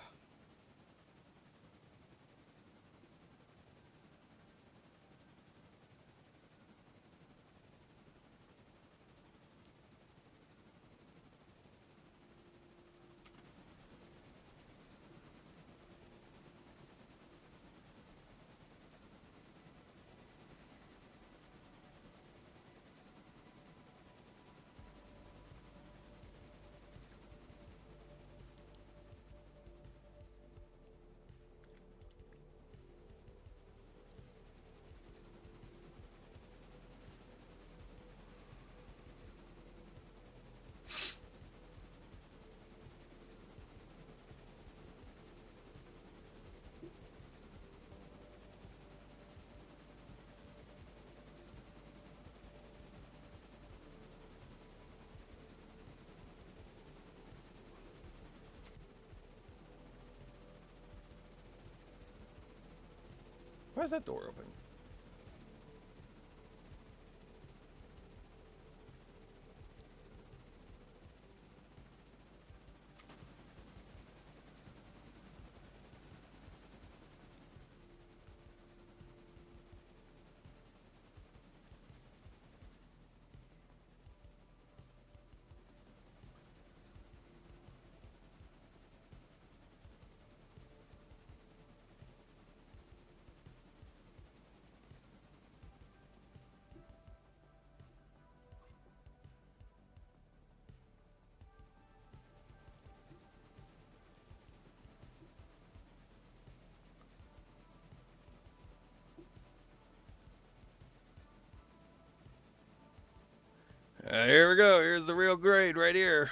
Why is that door open? Here we go. Here's the real grade right here.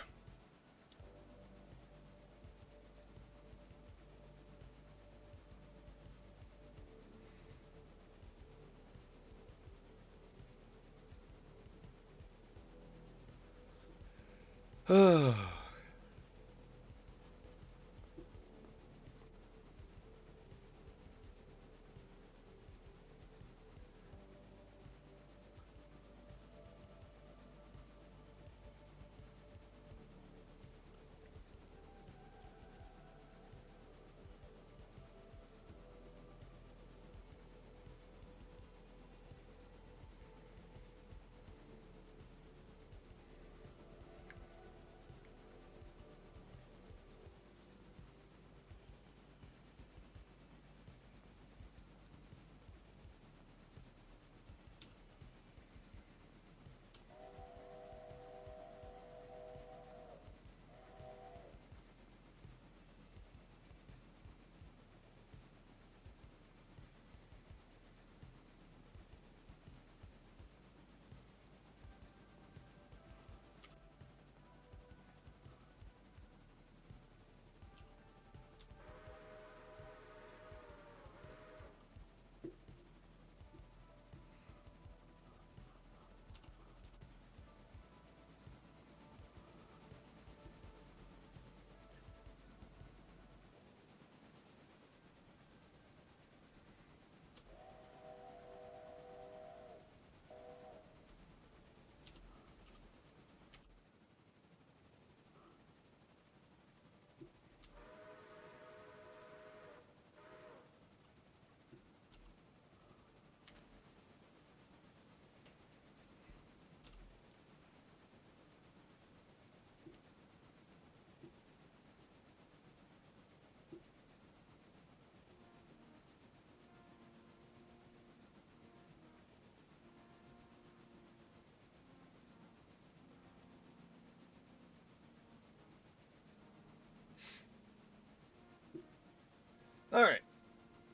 All right,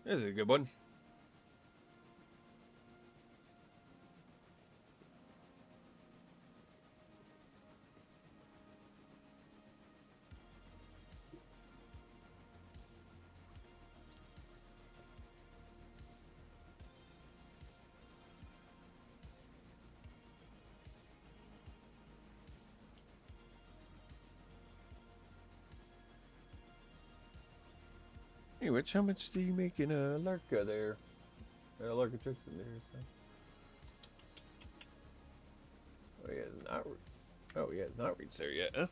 this is a good one. Hey, Rich, how much do you make in a Larka there? Larka tricks in there, so. Oh yeah, it's not. Oh yeah, it's not reached there yet, huh?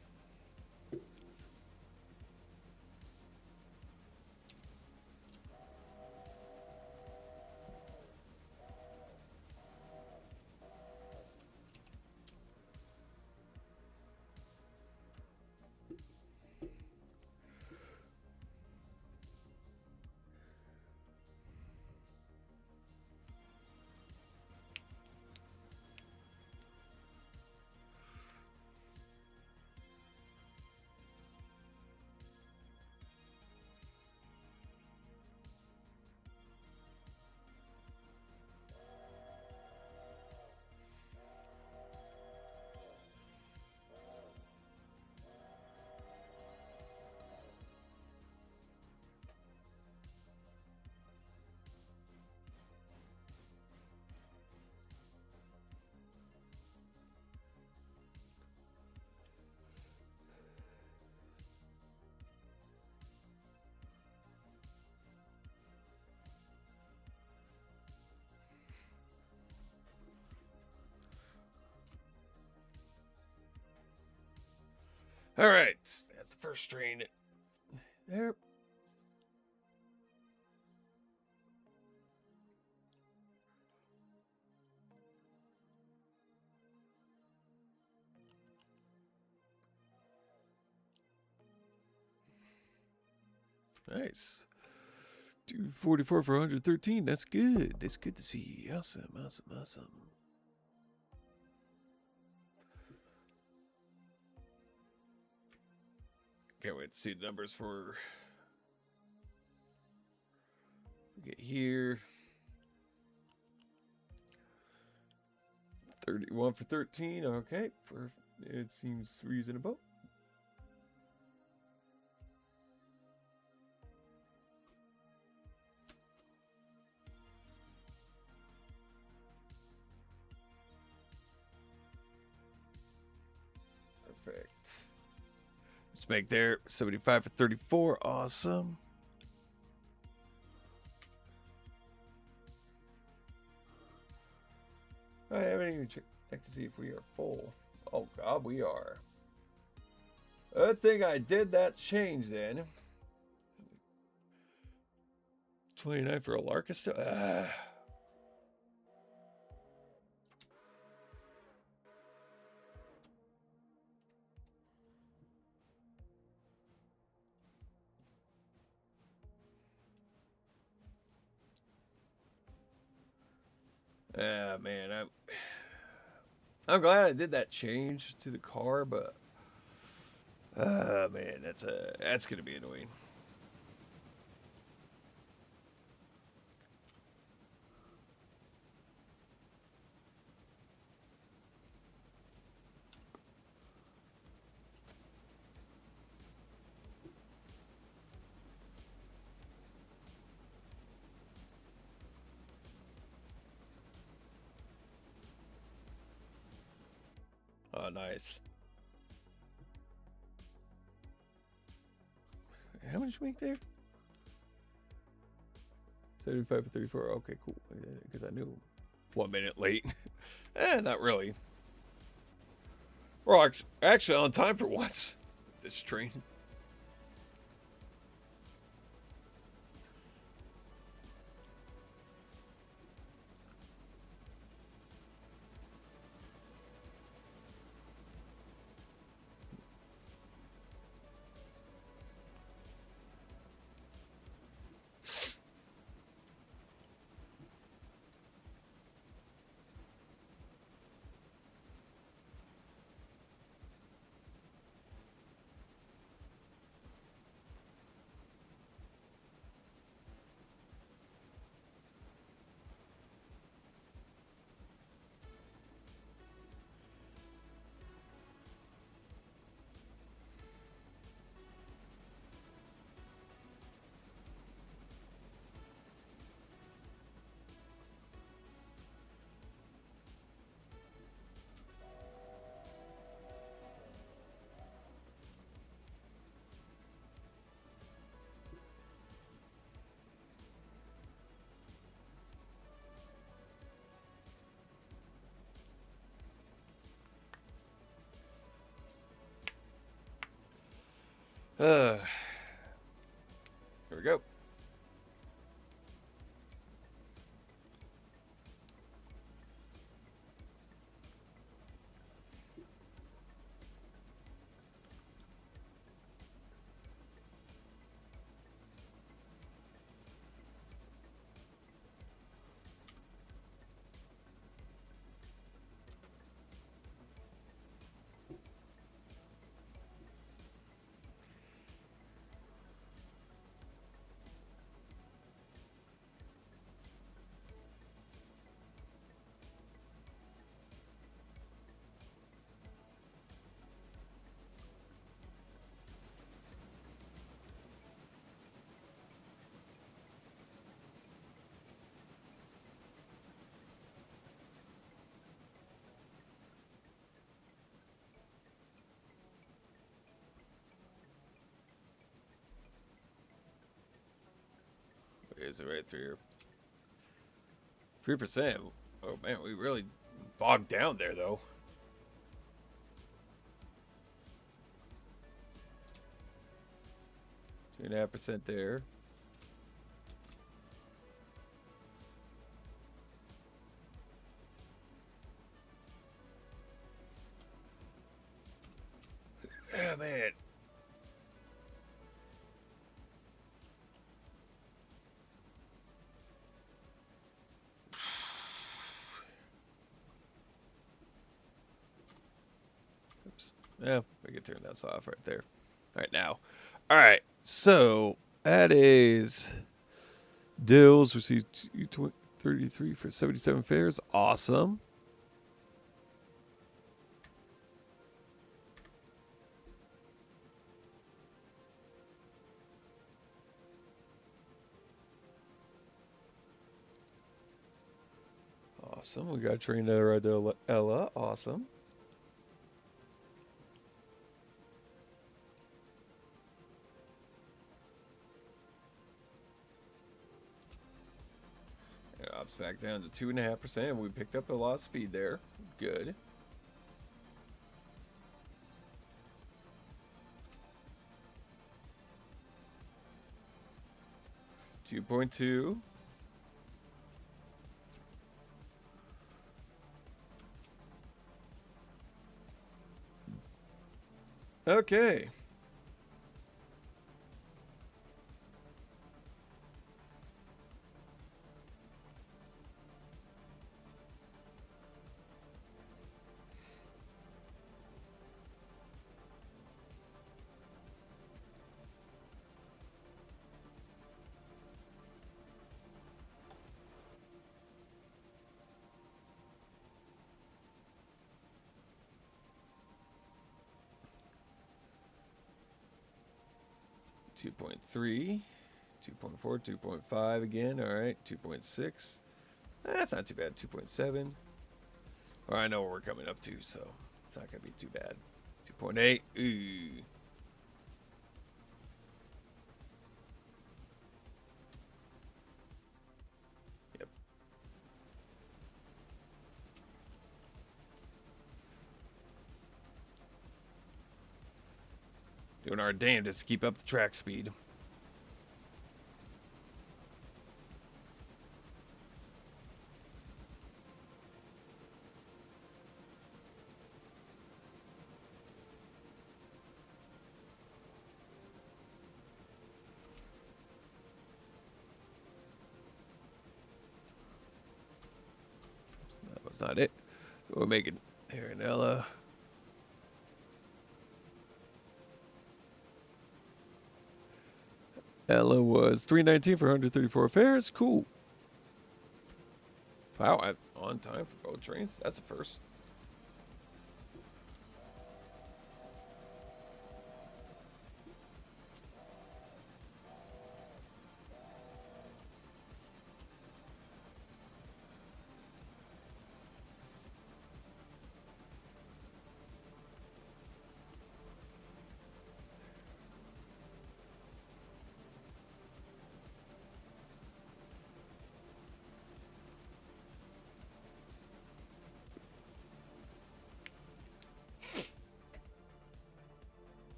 All right, that's the first strain. There. Nice. 244 for 113. That's good. That's good to see. Awesome, awesome, awesome. Can't wait to see the numbers for. Get here. 31 for 13. Okay. It seems reasonable. Perfect. Let's make there 75 for 34. Awesome. I haven't even checked to see if we are full. Oh God, we are. Good thing I did that change then. 29 for a Larka still. Man, I'm glad I did that change to the car, but man, that's gonna be annoying. Oh, nice. How much you make there? 75 for 34. Okay, cool. Because I knew 1 minute late. Not really. We're actually on time for once. This train. Here we go. Is it right through here? 3%. Oh man, we really bogged down there though. 2.5% there. Oh man. Oops. Yeah, we can turn that off right there. All right now. All right. So that is Dills received 33 for 77 fares. Awesome. Awesome. We got Trina Radella. Ella. Awesome. It ups back down to 2.5%. We picked up a lot of speed there. Good. $2.2. Okay. Two 2.3, 2.4, 2.5 again. All right, 2.6. That's not too bad. 2.7. Well, I know what we're coming up to, so it's not going to be too bad. 2.8. Ooh. Yep. Doing our damnedest to keep up the track speed. That was not it. We're making here in Ella. Ella was 319 for 134 fares. Cool. Wow, I'm on time for both trains. That's a first.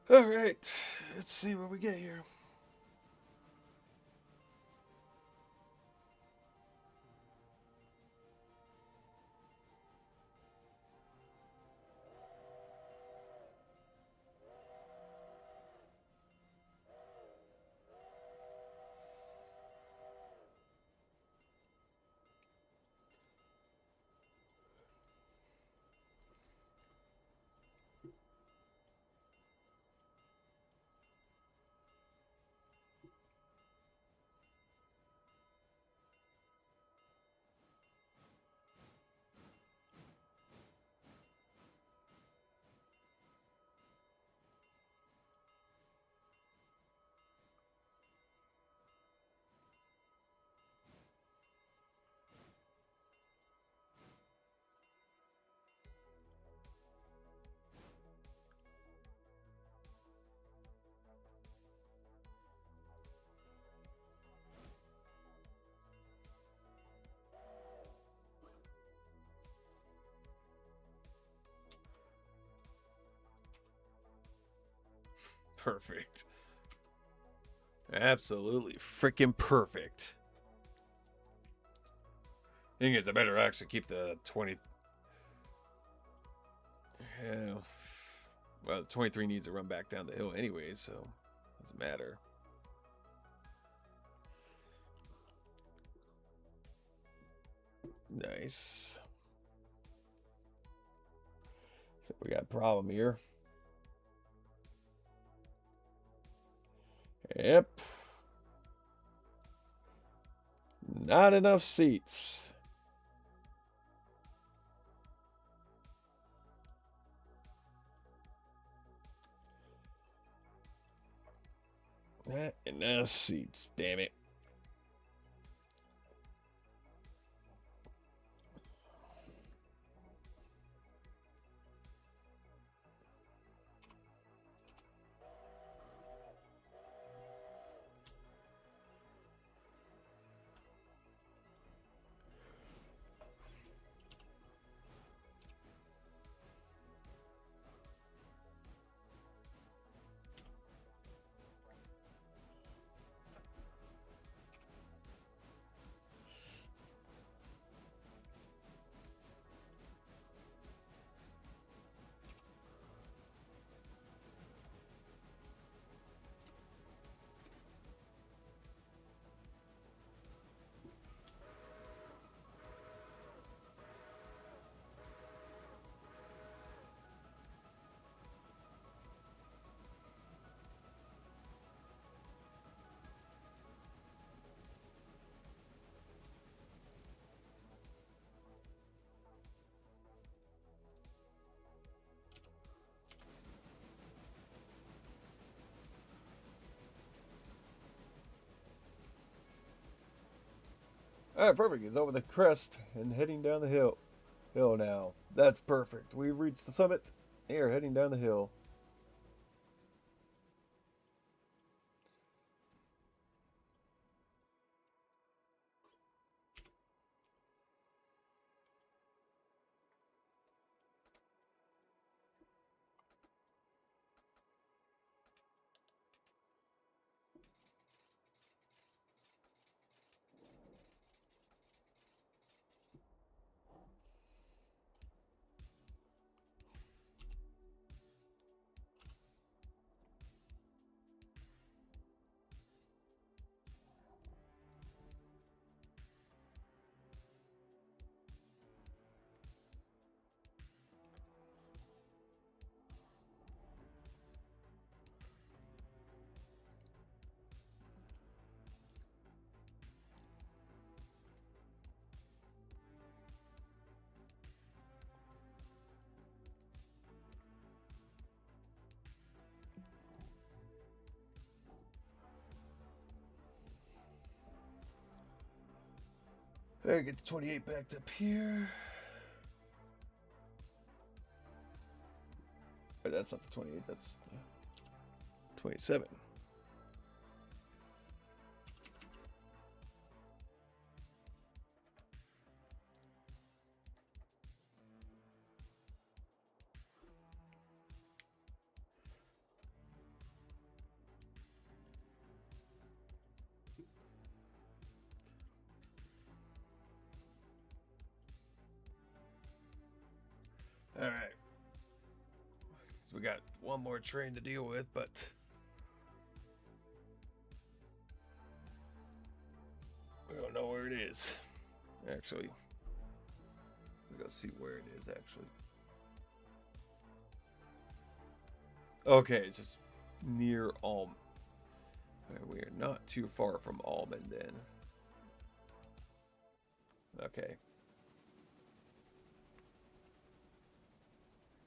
All right, let's see what we get here. Perfect. Absolutely freaking perfect. Thing is, I better actually keep the 20. Yeah. Well, the 23 needs to run back down the hill anyway, so doesn't matter. Nice. So we got a problem here. Yep. Not enough seats. Not enough seats, damn it. All right, perfect. He's over the crest and heading down the hill now. That's perfect. We've reached the summit. Here, heading down the hill. All right, get the 28 backed up here. Or that's not the 28, that's the 27. So we got one more train to deal with, but we don't know where it is. Actually, we gotta see where it is actually. Okay, it's just near Almond. We are not too far from Almond then. Okay.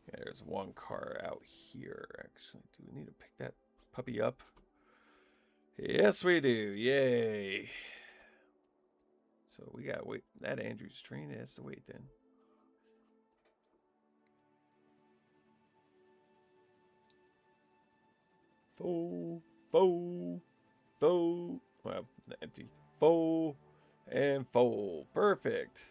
Yeah, there's one car out here, actually. Do we need to pick that puppy up? Yes, we do. Yay. So we gotta wait. That Andrew's train has to wait then. Full. Well, empty. Full and full. Perfect.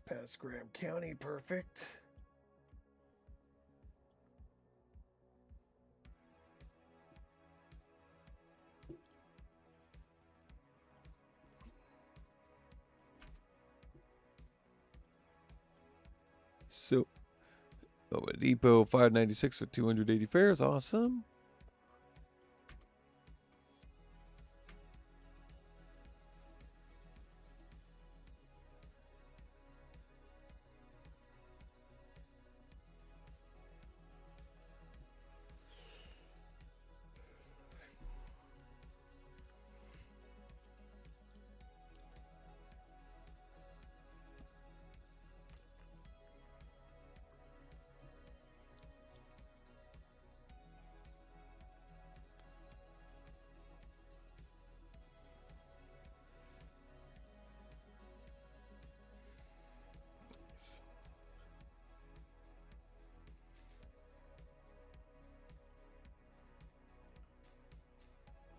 Past Graham County. Perfect. So, a depot 596 with 280 fares. Awesome.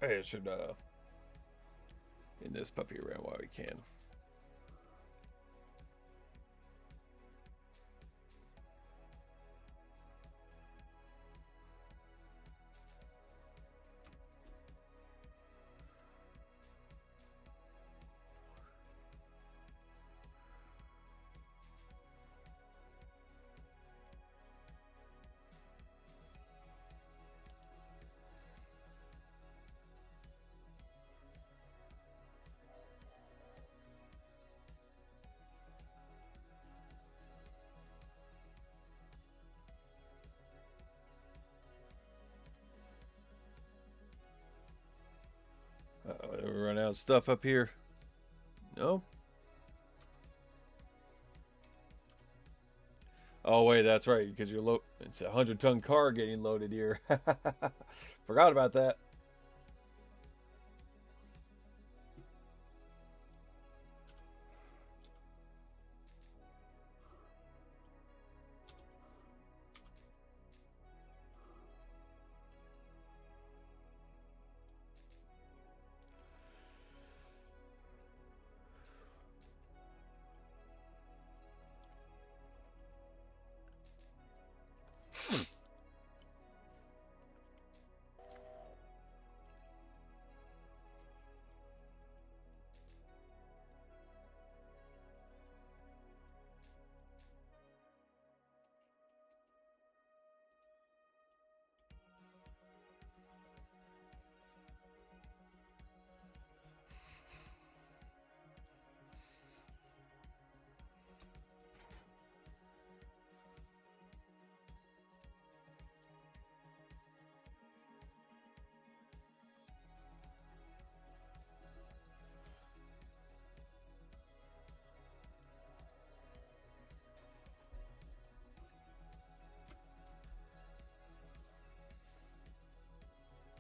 Hey, I should in this puppy around while we can. Uh-oh, we run out of stuff up here. No? Oh, wait, that's right, because you're it's a 100-ton car getting loaded here. Forgot about that.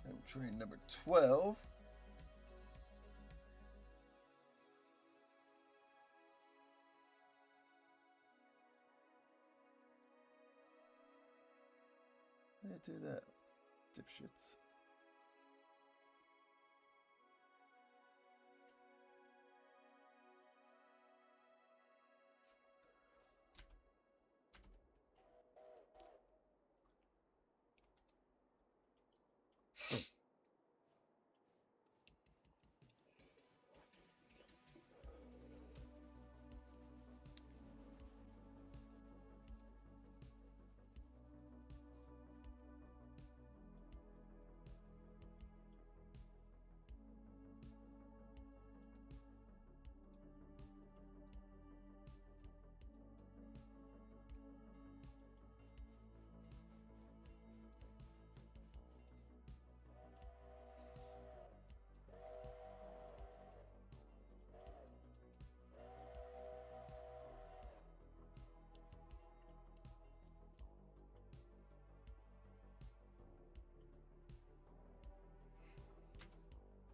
And train number 12. How did I do that? Dipshits.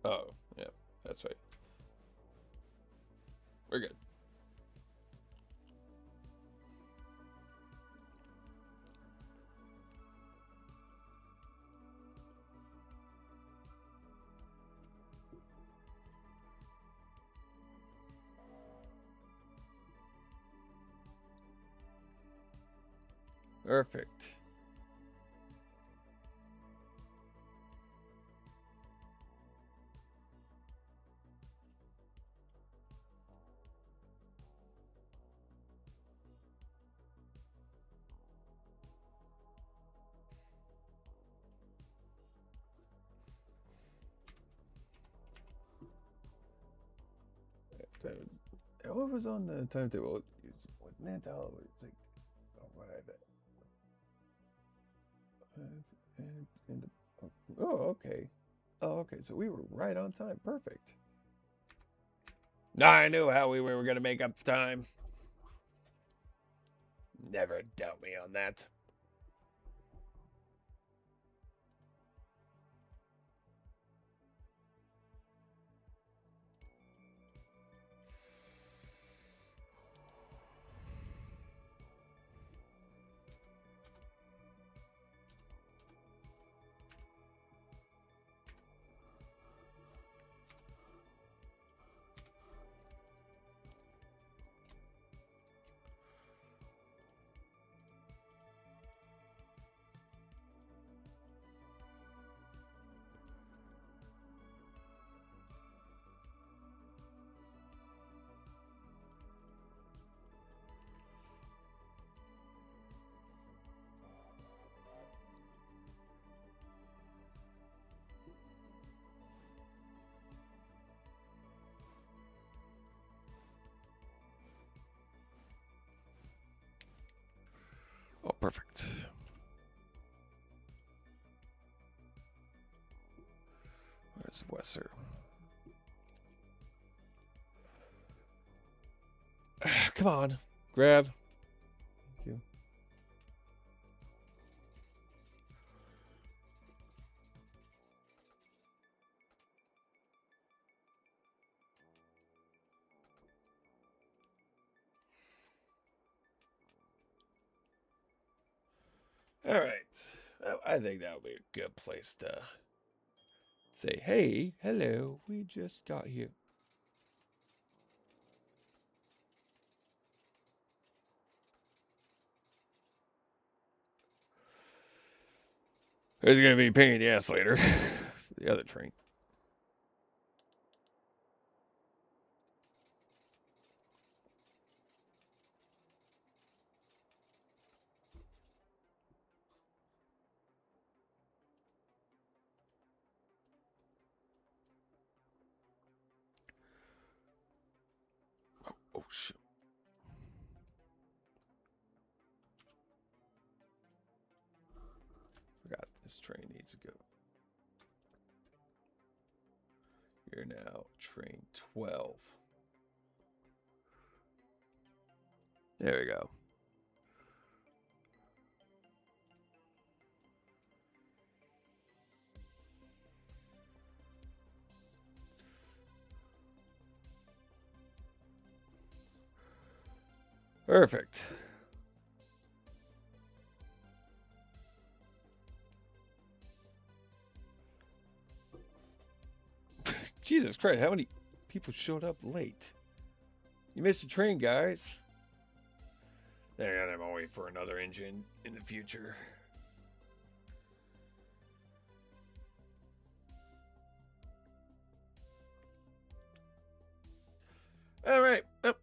Oh, yeah, that's right. We're good. Perfect. What was on the timetable? Wasn't that all? It's like, alright. And the, oh, okay. Oh, okay. So we were right on time. Perfect. I knew how we were going to make up time. Never doubt me on that. Oh, perfect. Where's Wesser? Come on. Grab. Thank you. All right. I think that would be a good place to say, hey, hello, we just got here. There's going to be a pain in the ass later. The other train. Oh, shit. Forgot this train needs to go. You're now train 12. There we go. Perfect. Jesus Christ, how many people showed up late? You missed the train, guys. Hang on, I'm waiting for another engine in the future. All right. Oh.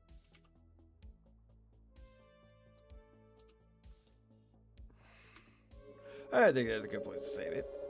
I think that's a good place to save it.